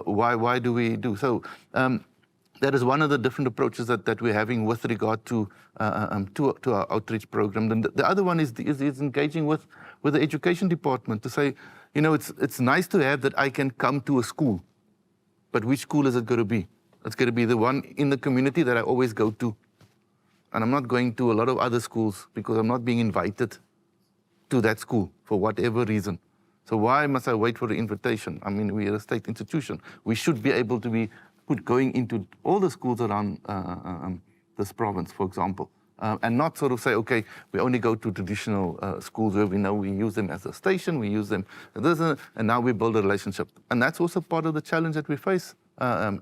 [SPEAKER 5] why do we do? So that is one of the different approaches that we're having with regard to our outreach program. And the other one is engaging with the education department to say, it's nice to have that I can come to a school, but which school is it going to be? It's going to be the one in the community that I always go to. And I'm not going to a lot of other schools because I'm not being invited to that school for whatever reason. So why must I wait for the invitation? I mean, we are a state institution. We should be able to be going into all the schools around this province, for example, and not sort of say, okay, we only go to traditional schools where we know we use them as a station, we use them, and now we build a relationship. And that's also part of the challenge that we face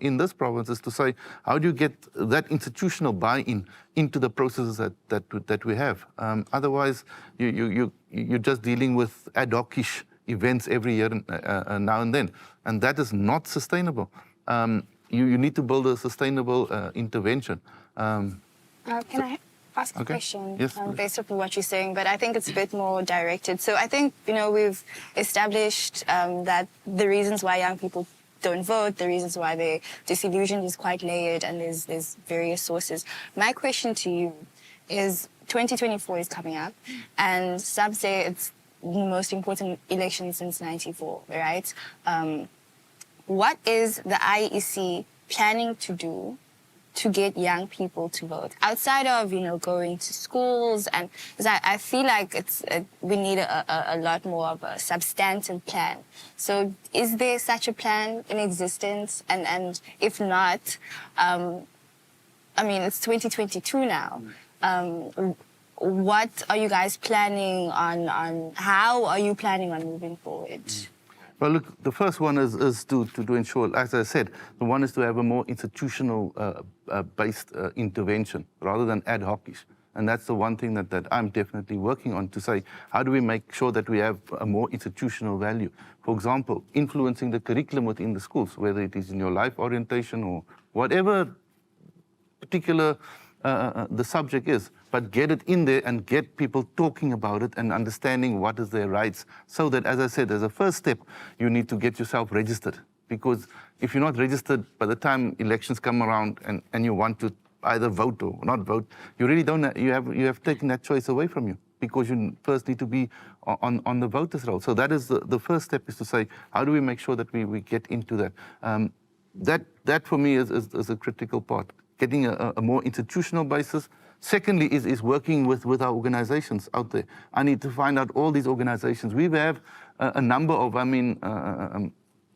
[SPEAKER 5] in this province, is to say, how do you get that institutional buy-in into the processes that we have? Otherwise, you're just dealing with ad hoc-ish events every year now and then, and that is not sustainable. You need to build a sustainable intervention.
[SPEAKER 3] Can I ask a question?
[SPEAKER 5] Yes,
[SPEAKER 3] based on what you're saying, but I think it's a bit more directed. So I think, we've established that the reasons why young people don't vote, the reasons why they're disillusioned is quite layered, and there's various sources. My question to you is, 2024 is coming up, and some say it's the most important election since '94, right? What is the IEC planning to do to get young people to vote outside of going to schools? And because I feel like we need a lot more of a substantive plan. So is there such a plan in existence? And if not, it's 2022 now. What are you guys planning on? How are you planning on moving forward?
[SPEAKER 5] Well, look, the first one is to ensure, as I said, the one is to have a more institutional based intervention rather than ad hoc-ish. And that's the one thing that I'm definitely working on, to say, how do we make sure that we have a more institutional value? For example, influencing the curriculum within the schools, whether it is in your life orientation or whatever particular the subject is, but get it in there and get people talking about it and understanding what is their rights, so that, as I said, as a first step, you need to get yourself registered. Because if you're not registered, by the time elections come around and you want to either vote or not vote, you really don't, you have taken that choice away from you, because you first need to be on the voters' roll. So that is the first step, is to say, how do we make sure that we get into that? That for me is a critical part. Getting a more institutional basis. Secondly, is working with our organizations out there. I need to find out all these organizations. We have a number of,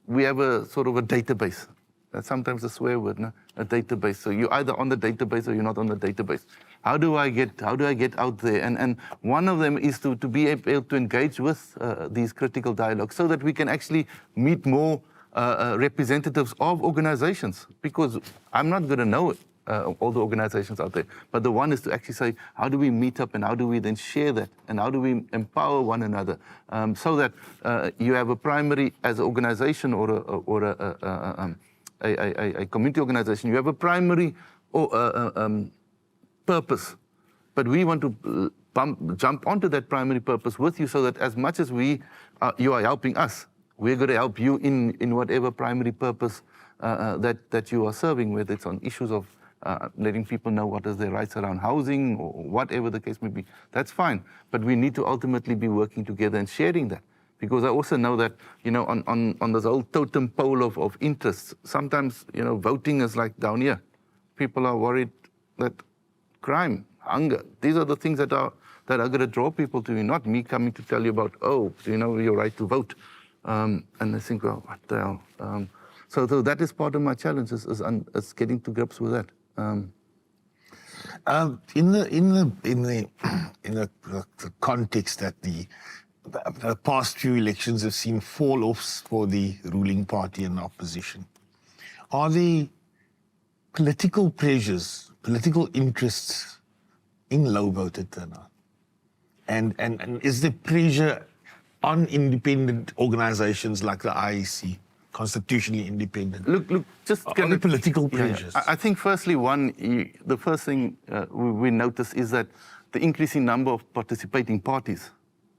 [SPEAKER 5] we have a sort of a database. That's sometimes a swear word, no? A database. So you're either on the database or you're not on the database. How do I get out there? And one of them is to be able to engage with these critical dialogues, so that we can actually meet more representatives of organizations, because I'm not going to know it. All the organizations out there. But the one is to actually say, how do we meet up and how do we then share that? And how do we empower one another? So that you have a primary, as an organization or a community organization, you have a primary purpose. But we want to jump onto that primary purpose with you, so that as much as you are helping us, we're going to help you in whatever primary purpose that you are serving, whether it's on issues of letting people know what is their rights around housing or whatever the case may be. That's fine, but we need to ultimately be working together and sharing that. Because I also know that, on this whole totem pole of interests, sometimes, voting is like down here. People are worried that crime, hunger. These are the things that are going to draw people to you, not me coming to tell you about, oh, you know, your right to vote. And I think, well, what the hell? So that is part of my challenge, is getting to grips with that.
[SPEAKER 1] In the context that the past few elections have seen fall-offs for the ruling party and opposition, are there political pressures, political interests in low voter turnout? And is there pressure on independent organizations like the IEC, constitutionally independent?
[SPEAKER 5] Look, just
[SPEAKER 1] on the political pressures.
[SPEAKER 5] I think firstly, the first thing we notice is that the increasing number of participating parties.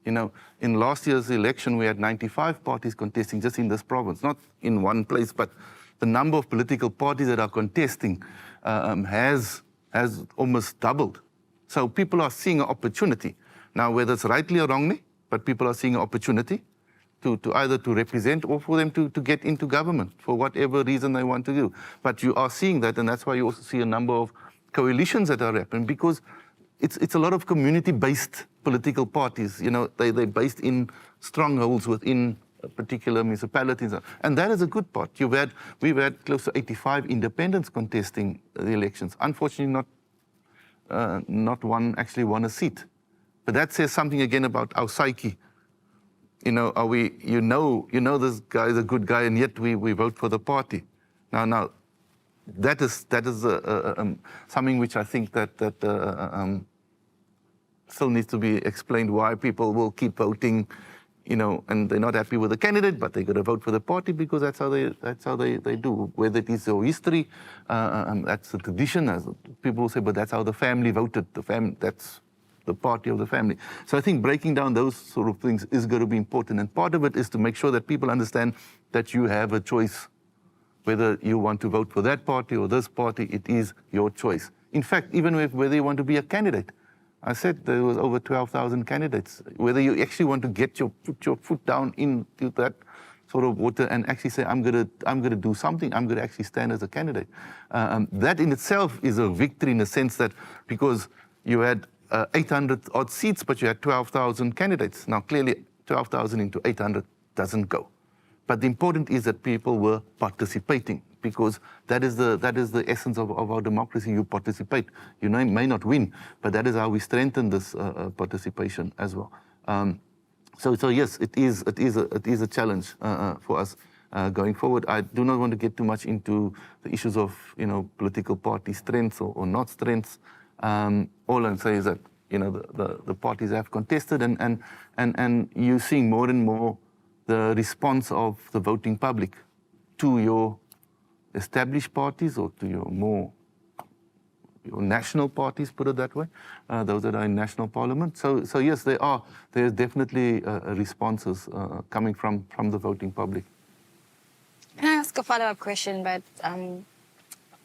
[SPEAKER 5] You know, in last year's election, we had 95 parties contesting just in this province, not in one place, but the number of political parties that are contesting has almost doubled. So people are seeing an opportunity. Now, whether it's rightly or wrongly, but people are seeing an opportunity to either to represent or for them to get into government for whatever reason they want to do. But you are seeing that, and that's why you also see a number of coalitions that are happening, because it's a lot of community-based political parties. You know, they're based in strongholds within particular municipalities, and that is a good part. We've had close to 85 independents contesting the elections. Unfortunately, not one actually won a seat. But that says something again about our psyche. You know, you know this guy is a good guy, and yet we vote for the party. Now, that is something which I think that still needs to be explained, why people will keep voting, you know, and they're not happy with the candidate, but they're going to vote for the party because that's how they do. Whether it is your history, that's the tradition, as people will say, but that's how the family voted. That's the party of the family. So I think breaking down those sort of things is going to be important. And part of it is to make sure that people understand that you have a choice. Whether you want to vote for that party or this party, it is your choice. In fact, even whether you want to be a candidate. I said there was over 12,000 candidates. Whether you actually want to put your foot down into that sort of water and actually say, I'm gonna do something, I'm gonna actually stand as a candidate. That in itself is a victory in the sense that, because you had 800 odd seats, but you had 12,000 candidates. Now, clearly, 12,000 into 800 doesn't go. But the important is that people were participating, because that is the essence of our democracy. You participate. You may not win, but that is how we strengthen this participation as well. So yes, it is a challenge for us going forward. I do not want to get too much into the issues of political party strengths or not strengths. All I'm saying is that the parties have contested, and you're seeing more and more the response of the voting public to your established parties or to your national parties, put it that way, those that are in national parliament. So yes, there's definitely responses coming from the voting public.
[SPEAKER 3] Can I ask a follow-up question, but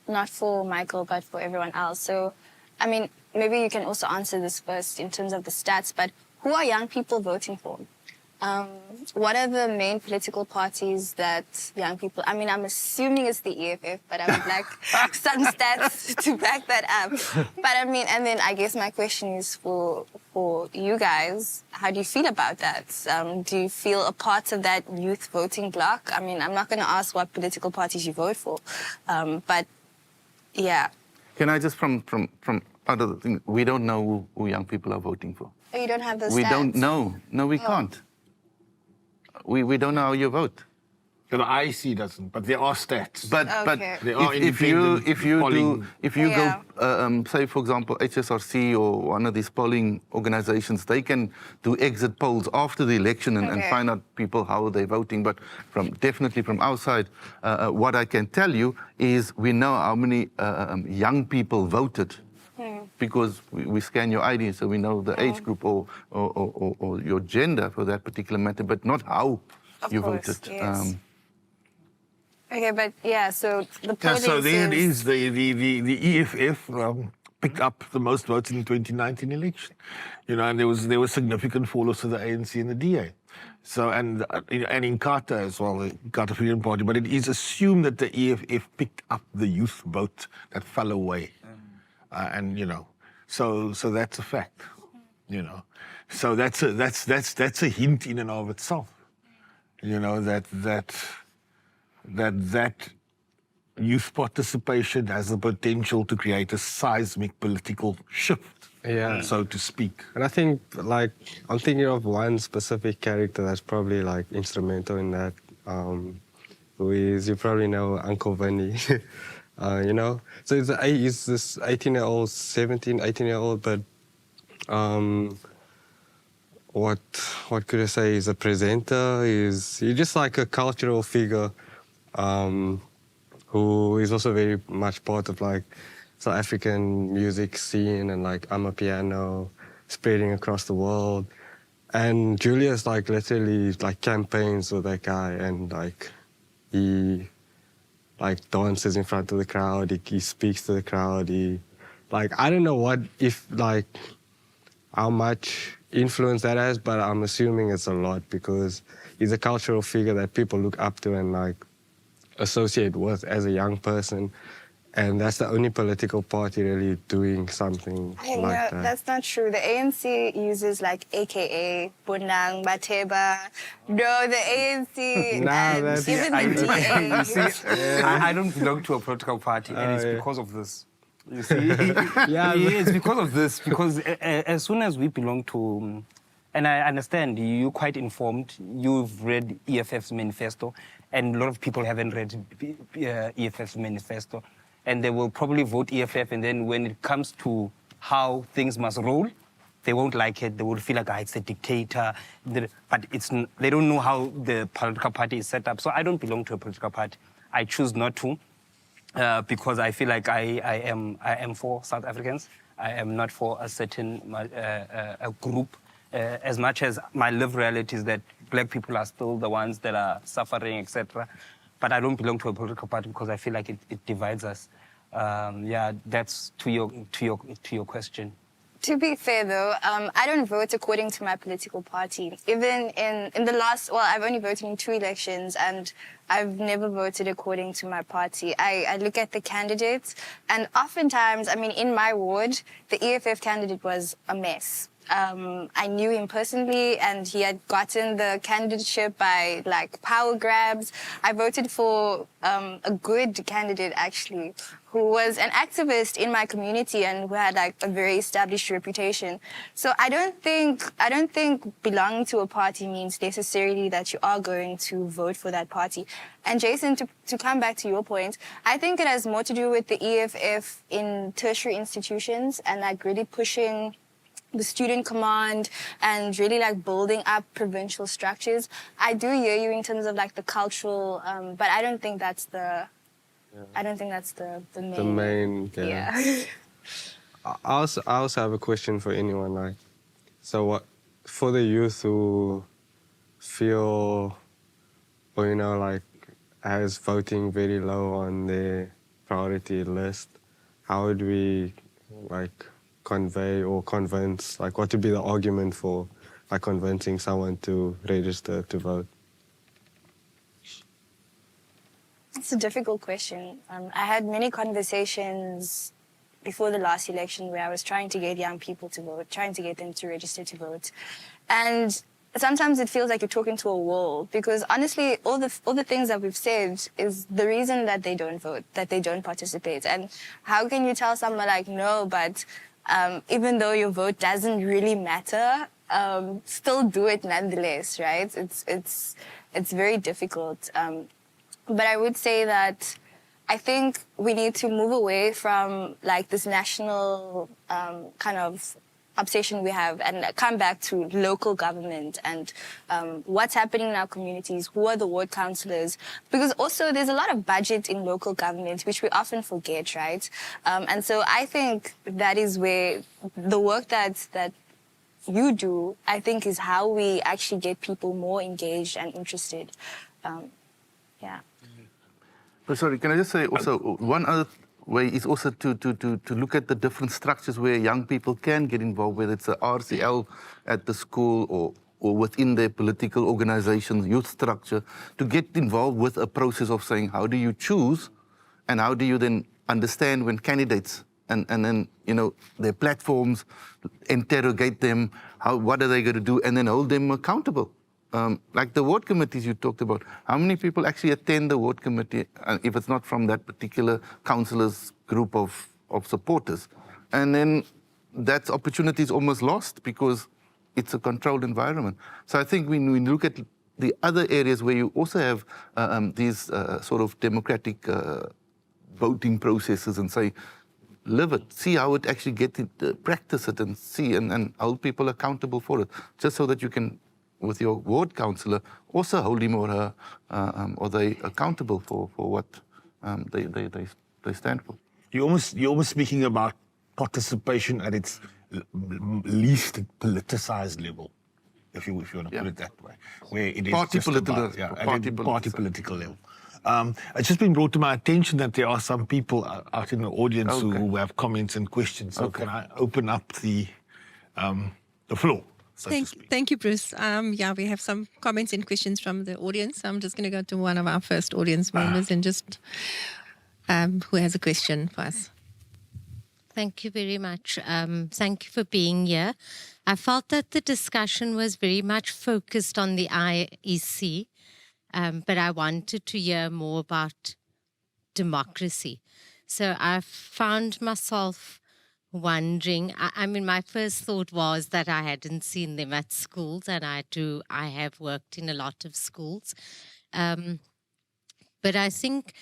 [SPEAKER 3] not for Michael, but for everyone else? So, I mean, maybe you can also answer this first in terms of the stats, but who are young people voting for? What are the main political parties that young people... I mean, I'm assuming it's the EFF, but I would like some stats to back that up. But I mean, and then I guess my question is for you guys, how do you feel about that? Do you feel a part of that youth voting bloc? I mean, I'm not going to ask what political parties you vote for, but yeah.
[SPEAKER 5] Can I just, from other things, we don't know who young people are voting for.
[SPEAKER 3] Oh, you don't have those stats?
[SPEAKER 5] We don't know. No, we can't. We don't know how you vote.
[SPEAKER 1] The IEC doesn't, but there are stats.
[SPEAKER 5] But if you go, say for example, HSRC or one of these polling organizations, they can do exit polls after the election and find out people how they're voting. But definitely from our side, what I can tell you is we know how many young people voted. Because we scan your ID, so we know the age group or your gender for that particular matter, but not how you voted.
[SPEAKER 3] Yes. Okay, but yeah, so the polling
[SPEAKER 1] so there it
[SPEAKER 3] says...
[SPEAKER 1] is. The EFF picked up the most votes in the 2019 election, and there was significant fall-offs to the ANC and the DA. So and in Kata as well, the Kata Freedom Party. But it is assumed that the EFF picked up the youth vote that fell away, So that's a fact, you know. So that's a hint in and of itself, you know, that youth participation has the potential to create a seismic political shift, so to speak.
[SPEAKER 6] And I think, like, I'm thinking of one specific character that's probably, like, instrumental in that, who is, you probably know, Uncle Vinny, you know? So he's this 18-year-old, 18-year-old, but what could I say? He's a presenter, he's just like a cultural figure, who is also very much part of, like, South African music scene and, like, amapiano spreading across the world. And Julius, like, literally, like, campaigns with that guy, and, like, he, like, dances in front of the crowd, he speaks to the crowd, like, I don't know how much influence that has, but I'm assuming it's a lot, because he's a cultural figure that people look up to and, like, associate with as a young person. And that's the only political party really doing something like that.
[SPEAKER 3] That's not true. The ANC uses, like, AKA, Bonang, Bateba. No, the ANC and even the DA.
[SPEAKER 2] See, I don't belong to a political party, and it's because of this. You see?
[SPEAKER 6] Yeah,
[SPEAKER 2] It's because of this. Because as soon as we belong to... And I understand you're quite informed. You've read EFF's manifesto, and a lot of people haven't read EFF's manifesto. And they will probably vote EFF, and then when it comes to how things must roll, they won't like it. They will feel like, it's a dictator. But they don't know how the political party is set up. So I don't belong to a political party. I choose not to, because I feel like I am for South Africans. I am not for a certain a group. As much as my lived reality is that black people are still the ones that are suffering, etc. But I don't belong to a political party because I feel like it divides us. That's to your question.
[SPEAKER 3] To be fair, though, I don't vote according to my political party. Even in the last, I've only voted in 2 elections, and I've never voted according to my party. I look at the candidates, and oftentimes, I mean, in my ward, the EFF candidate was a mess. I knew him personally, and he had gotten the candidacy by, like, power grabs. I voted for a good candidate, actually, who was an activist in my community and who had, like, a very established reputation. So I don't think belonging to a party means necessarily that you are going to vote for that party. And Jason, to come back to your point, I think it has more to do with the EFF in tertiary institutions and, like, really pushing the student command and really, like, building up provincial structures. I do hear you in terms of, like, the cultural, but I don't think that's the main. Yeah.
[SPEAKER 6] I also have a question for anyone, like, so what, for the youth who feel, or, you know, like, has voting very low on their priority list, how would we, like, convey or convince, like, what would be the argument for, like, convincing someone to register to vote?
[SPEAKER 3] It's a difficult question. I had many conversations before the last election where I was trying to get young people to vote, trying to get them to register to vote. And sometimes it feels like you're talking to a wall, because honestly, all the things that we've said is the reason that they don't vote, that they don't participate. And how can you tell someone, like, no, but even though your vote doesn't really matter, still do it nonetheless, right? It's very difficult. But I would say that I think we need to move away from, like, this national kind of obsession we have and come back to local government and what's happening in our communities, who are the ward councillors, because also there's a lot of budget in local government, which we often forget, right? And so I think that is where the work that you do, I think, is how we actually get people more engaged and interested. Yeah.
[SPEAKER 5] But sorry, can I just say also, one other way is also to look at the different structures where young people can get involved, whether it's a RCL at the school or within their political organizations, youth structure, to get involved with a process of saying, how do you choose and how do you then understand when candidates and then, their platforms, interrogate them, what are they going to do, and then hold them accountable. Like the ward committees you talked about, how many people actually attend the ward committee if it's not from that particular councillor's group of supporters? And then that opportunity is almost lost because it's a controlled environment. So I think when we look at the other areas where you also have these sort of democratic voting processes and say, live it, see how it actually gets it, practice it and see and hold people accountable for it, just so that you can, with your ward councillor, also hold him or her, or they accountable for what they stand for.
[SPEAKER 1] You're almost speaking about participation at its least politicized level, if you want to put it that way, where it is
[SPEAKER 5] Party
[SPEAKER 1] just
[SPEAKER 5] political,
[SPEAKER 1] about,
[SPEAKER 5] party
[SPEAKER 1] political level. It's just been brought to my attention that there are some people out in the audience who have comments and questions. So can I open up the floor? So
[SPEAKER 7] Thank you, Bruce. Yeah, we have some comments and questions from the audience. I'm just going to go to one of our first audience members and just who has a question for us.
[SPEAKER 8] Thank you very much. Thank you for being here. I felt that the discussion was very much focused on the IEC, but I wanted to hear more about democracy. So I found myself wondering, I mean, my first thought was that I hadn't seen them at schools, and I have worked in a lot of schools. But I think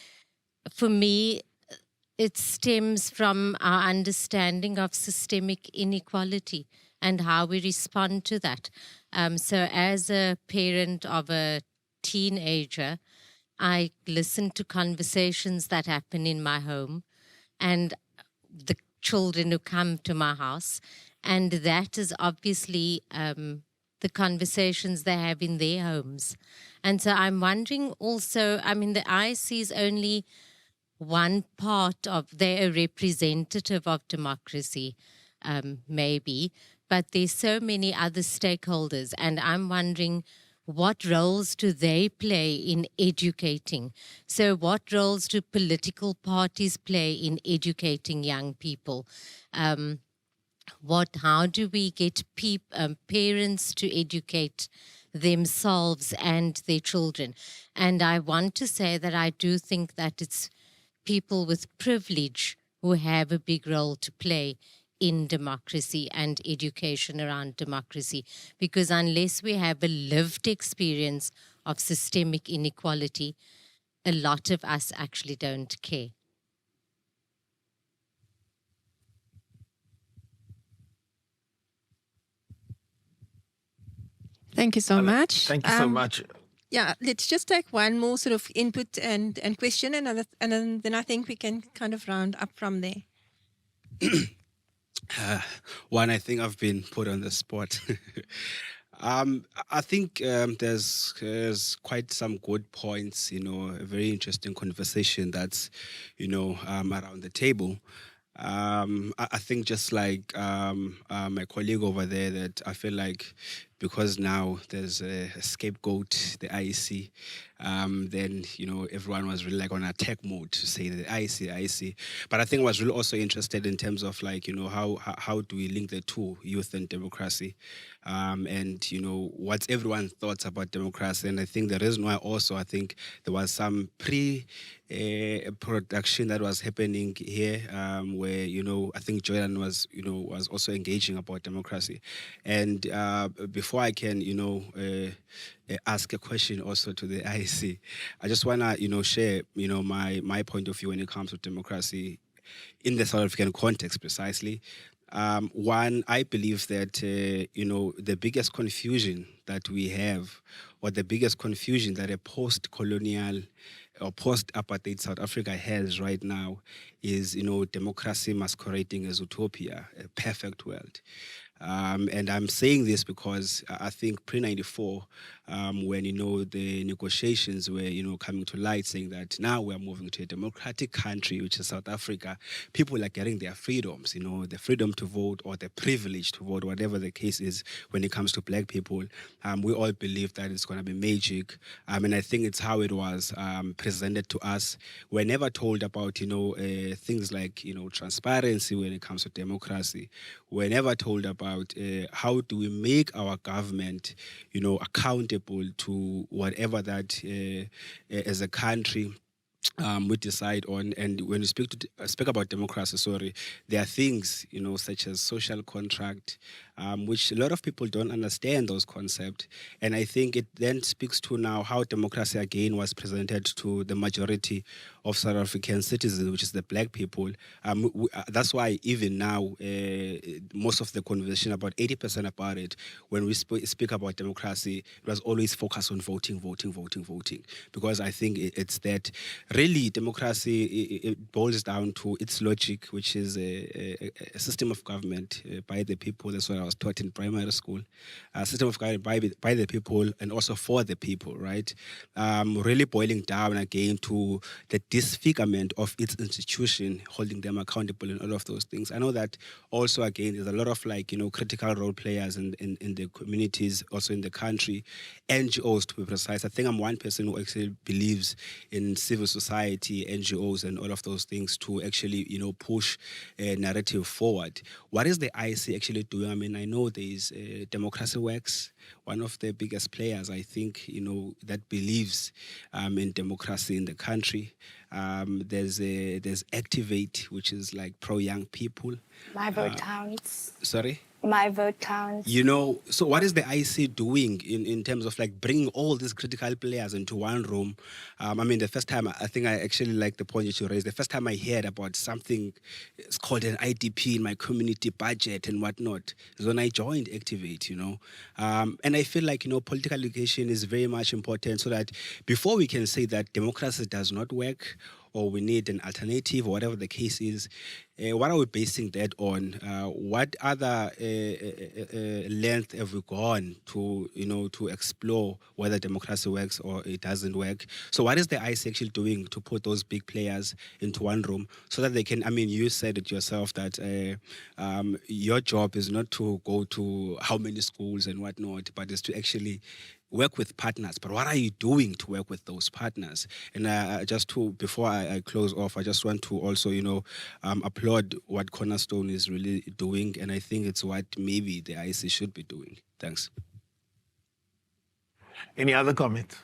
[SPEAKER 8] for me, it stems from our understanding of systemic inequality and how we respond to that. So as a parent of a teenager, I listen to conversations that happen in my home and the children who come to my house. And that is obviously the conversations they have in their homes. And so I'm wondering also, I mean, the IEC is only one part of, they're a representative of democracy, maybe, but there's so many other stakeholders. And I'm wondering, what roles do they play in educating? So what roles do political parties play in educating young people? How do we get parents to educate themselves and their children? And I want to say that I do think that it's people with privilege who have a big role to play in democracy and education around democracy, because unless we have a lived experience of systemic inequality, a lot of us actually don't care.
[SPEAKER 7] Thank you so much.
[SPEAKER 1] Thank you so much.
[SPEAKER 7] Yeah, let's just take one more sort of input and question, and then I think we can kind of round up from there.
[SPEAKER 9] One, I think I've been put on the spot. I think there's quite some good points, a very interesting conversation that's, around the table. I think just like my colleague over there, that I feel like because now there's a scapegoat, the IEC, then, everyone was really like on attack mode to say the IEC. But I think I was really also interested in terms of like, how do we link the two, youth and democracy? And, what's everyone's thoughts about democracy? And I think the reason why also, I think there was some production that was happening here, where, I think Jordan was also engaging about democracy. And before I can, ask a question also to the IEC, I just want to, share, my point of view when it comes to democracy in the South African context precisely. One, I believe that, the biggest confusion that we have, or the biggest confusion that a post-colonial or post-apartheid South Africa has right now is, democracy masquerading as utopia, a perfect world. And I'm saying this because I think pre-94, when, the negotiations were, coming to light, saying that now we're moving to a democratic country, which is South Africa. People are getting their freedoms, the freedom to vote or the privilege to vote, whatever the case is when it comes to black people. We all believe that it's going to be magic. And I think it's how it was presented to us. We're never told about, things like, transparency when it comes to democracy. We're never told about how do we make our government, accountable to whatever that as a country we decide on. And when you speak about democracy, there are things, such as social contract, which a lot of people don't understand those concepts. And I think it then speaks to now how democracy again was presented to the majority of South African citizens, which is the black people. That's why even now, most of the conversation, about 80% about it, when we speak about democracy, it was always focused on voting. Because I think it's that really democracy, it boils down to its logic, which is a system of government by the people. That's what I was taught in primary school. A system of government by the people and also for the people, right? Really boiling down again to the disfigurement of its institution, holding them accountable and all of those things. I know that also, again, there's a lot of critical role players in the communities, also in the country, NGOs to be precise. I think I'm one person who actually believes in civil society, NGOs and all of those things to actually, push a narrative forward. What is the IC actually doing? I mean, I know there is Democracy Works, one of the biggest players, I think, that believes in democracy in the country. There's Activate, which is like pro-young people.
[SPEAKER 3] My vote counts.
[SPEAKER 9] Sorry?
[SPEAKER 3] My vote counts.
[SPEAKER 9] So what is the IC doing in terms of bringing all these critical players into one room? The first time, I think I actually like the point that you raised. The first time I heard about something, it's called an IDP in my community budget and whatnot, is when I joined Activate, And I feel like, political education is very much important so that before we can say that democracy does not work or we need an alternative or whatever the case is, what are we basing that on? What other length have we gone to explore whether democracy works or it doesn't work? So what is the IC actually doing to put those big players into one room so that they can, you said it yourself that your job is not to go to how many schools and whatnot, but is to actually work with partners. But what are you doing to work with those partners? And before I close off, I just want to also, applaud what Cornerstone is really doing. And I think it's what maybe the IC should be doing. Thanks.
[SPEAKER 1] Any other comments?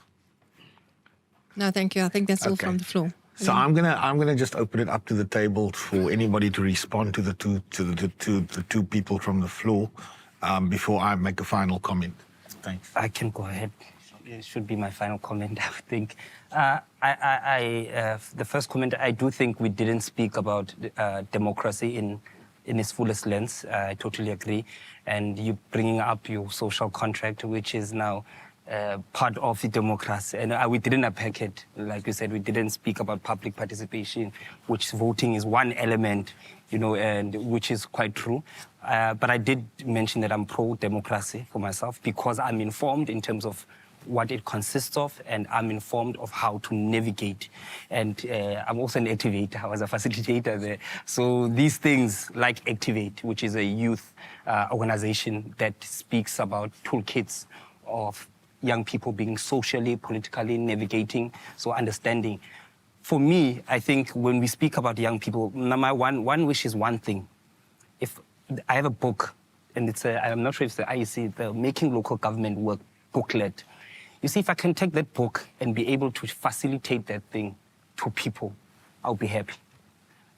[SPEAKER 7] No, thank you. I think that's all from the floor.
[SPEAKER 1] So I'm gonna just open it up to the table for anybody to respond to the two people from the floor before I make a final comment. Thanks.
[SPEAKER 2] I can go ahead. It should be my final comment, I think. The first comment, I do think we didn't speak about democracy in its fullest lens. I totally agree. And you bringing up your social contract, which is now part of the democracy. And we didn't unpack it. Like you said, we didn't speak about public participation, which voting is one element, and which is quite true. But I did mention that I'm pro-democracy for myself because I'm informed in terms of what it consists of, and I'm informed of how to navigate. And I'm also an activator. I was a facilitator there. So these things like Activate, which is a youth organization that speaks about toolkits of young people being socially, politically navigating, so understanding. For me, I think when we speak about young people, my one wish is one thing. If I have a book, and I'm not sure if it's the IEC, the Making Local Government Work booklet. You see, if I can take that book and be able to facilitate that thing to people, I'll be happy.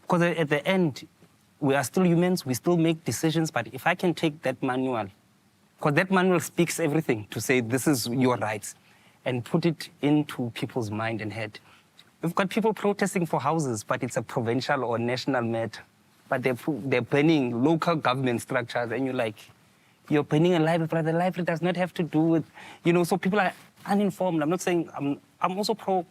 [SPEAKER 2] Because at the end, we are still humans, we still make decisions, but if I can take that manual, because that manual speaks everything to say this is your rights, and put it into people's mind and head. We've got people protesting for houses, but it's a provincial or national matter. But they're burning local government structures, and you're burning a library, but the library does not have to do with, so people are uninformed. I'm not saying, I'm also pro,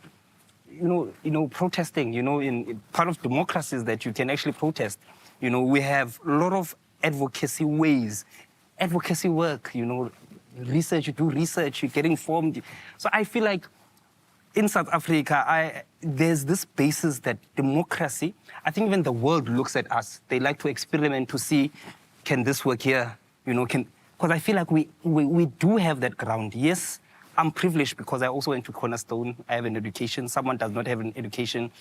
[SPEAKER 2] protesting, in part of democracy is that you can actually protest. We have a lot of advocacy ways, advocacy work, research, you do research, you get informed. So I feel like in South Africa, there's this basis that democracy, I think even the world looks at us. They like to experiment to see, can this work here? You know, because I feel like we do have that ground. Yes, I'm privileged because I also went to Cornerstone. I have an education. Someone does not have an education.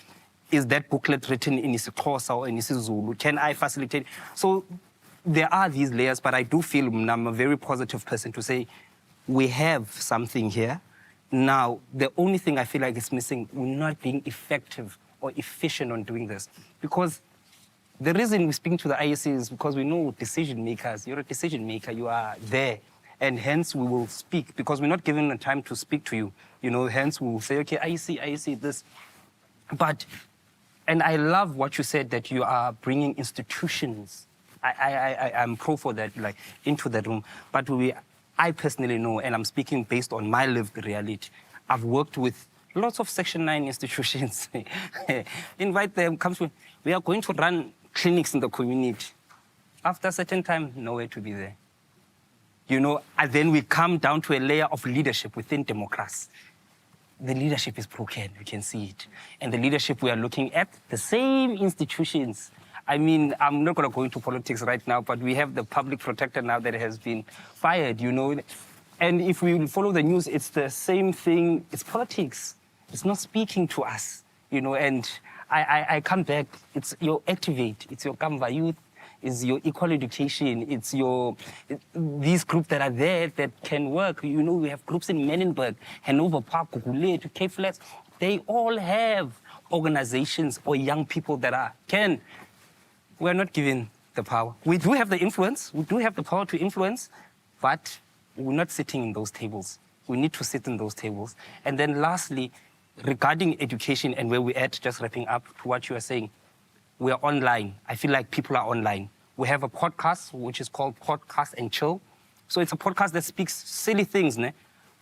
[SPEAKER 2] Is that booklet written in isiXhosa or in isiZulu? Can I facilitate? So there are these layers, but I do feel I'm a very positive person to say we have something here. Now, the only thing I feel like is missing, we're not being effective or efficient on doing this. Because the reason we're speaking to the IEC is because we know decision makers. You're a decision maker, you are there. And hence we will speak because we're not given the time to speak to you. You know, hence we will say, okay, IEC, this. But, and I love what you said that you are bringing institutions. I'm pro for that, like, into the room. But I personally know, and I'm speaking based on my lived reality, I've worked with lots of Section 9 institutions. Invite them, we are going to run clinics in the community. After a certain time, nowhere to be there. You know, and then we come down to a layer of leadership within democracy. The leadership is broken, you can see it. And the leadership we are looking at, the same institutions. I mean, I'm not going to go into politics right now, but we have the public protector now that has been fired, you know. And if we follow the news, it's the same thing. It's politics. It's not speaking to us, you know. And I come back. It's your Activate. It's your Canva Youth. It's your Equal Education. It's these groups that are there that can work. You know, we have groups in Menenberg, Hanover Park, Gugulethu, Cape Flats. They all have organizations or young people that can. We're not given the power. We do have the influence. We do have the power to influence, but we're not sitting in those tables. We need to sit in those tables. And then lastly, regarding education and where we're at, just wrapping up to what you are saying, we are online. I feel like people are online. We have a podcast, which is called Podcast and Chill. So it's a podcast that speaks silly things, né?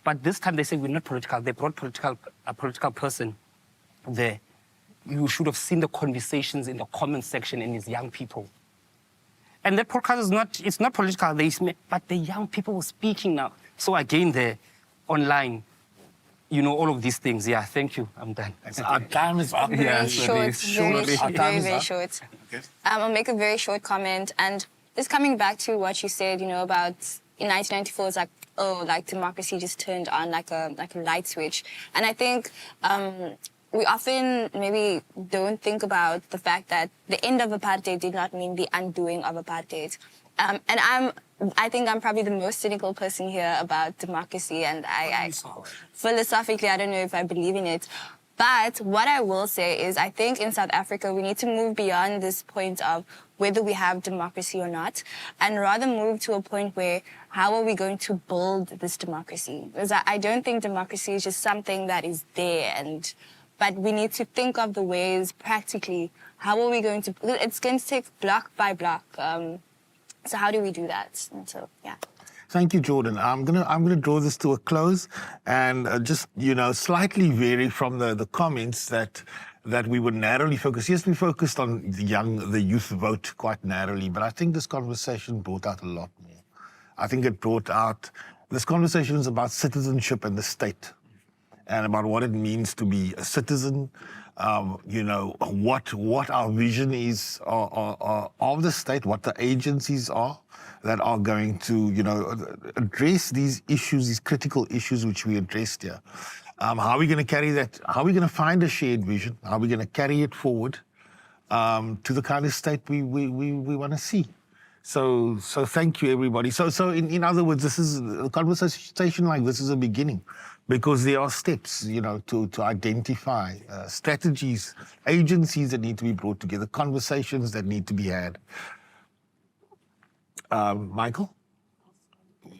[SPEAKER 2] But this time they say we're not political. They brought a political person there. You should have seen the conversations in the comment section in these young people. And that podcast it's not political, but the young people were speaking now. So again, they're online, you know, all of these things. Yeah, thank you. I'm done.
[SPEAKER 1] Our time is up.
[SPEAKER 3] Very short, very short.
[SPEAKER 1] Okay.
[SPEAKER 3] I'll make a very short comment. And just coming back to what you said, you know, about in 1994, it's like, oh, like democracy just turned on like a light switch. And I think we often maybe don't think about the fact that the end of apartheid did not mean the undoing of apartheid. And I think I'm probably the most cynical person here about democracy, and I philosophically, I don't know if I believe in it. But what I will say is I think in South Africa, we need to move beyond this point of whether we have democracy or not, and rather move to a point where how are we going to build this democracy? Because I don't think democracy is just something that is there, but we need to think of the ways practically, how are we going to, it's going to take block by block. So how do we do that? And so, yeah.
[SPEAKER 1] Thank you, Jordan. I'm gonna draw this to a close, and just, you know, slightly vary from the comments that we would narrowly focus. Yes, we focused on the youth vote quite narrowly, but I think this conversation brought out a lot more. I think it brought out, this conversation is about citizenship and the state, and about what it means to be a citizen. You know, what our vision is of the state, what the agencies are that are going to, you know, address these issues, these critical issues which we addressed here. How are we going to carry that? How are we going to find a shared vision? How are we going to carry it forward to the kind of state we want to see? So thank you, everybody. So in other words, this is a conversation like this is a beginning, because there are steps, you know, to identify strategies, agencies that need to be brought together, conversations that need to be had. Michael?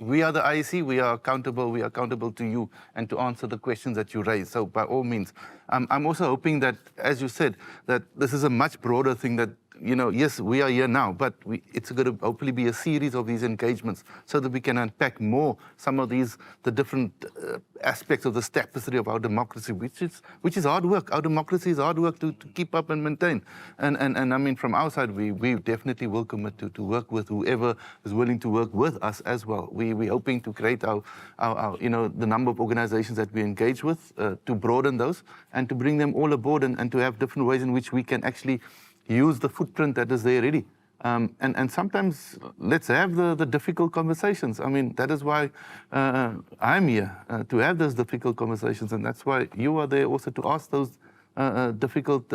[SPEAKER 5] We are the IEC, we are accountable to you and to answer the questions that you raise. So by all means, I'm also hoping that, as you said, that this is a much broader thing that yes, we are here now, but it's going to hopefully be a series of these engagements so that we can unpack more some of the different aspects of this tapestry of our democracy, which is hard work. Our democracy is hard work to keep up and maintain. And I mean, from our side, we definitely will commit to work with whoever is willing to work with us as well. We're hoping to create our the number of organizations that we engage with, to broaden those and to bring them all aboard and to have different ways in which we can actually use the footprint that is there already. And sometimes let's have the difficult conversations. I mean, that is why I'm here, to have those difficult conversations. And that's why you are there also to ask those difficult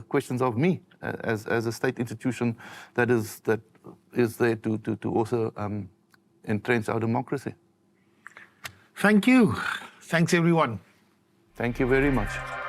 [SPEAKER 5] questions of me as a state institution that is there to also entrench our democracy.
[SPEAKER 1] Thank you. Thanks, everyone.
[SPEAKER 5] Thank you very much.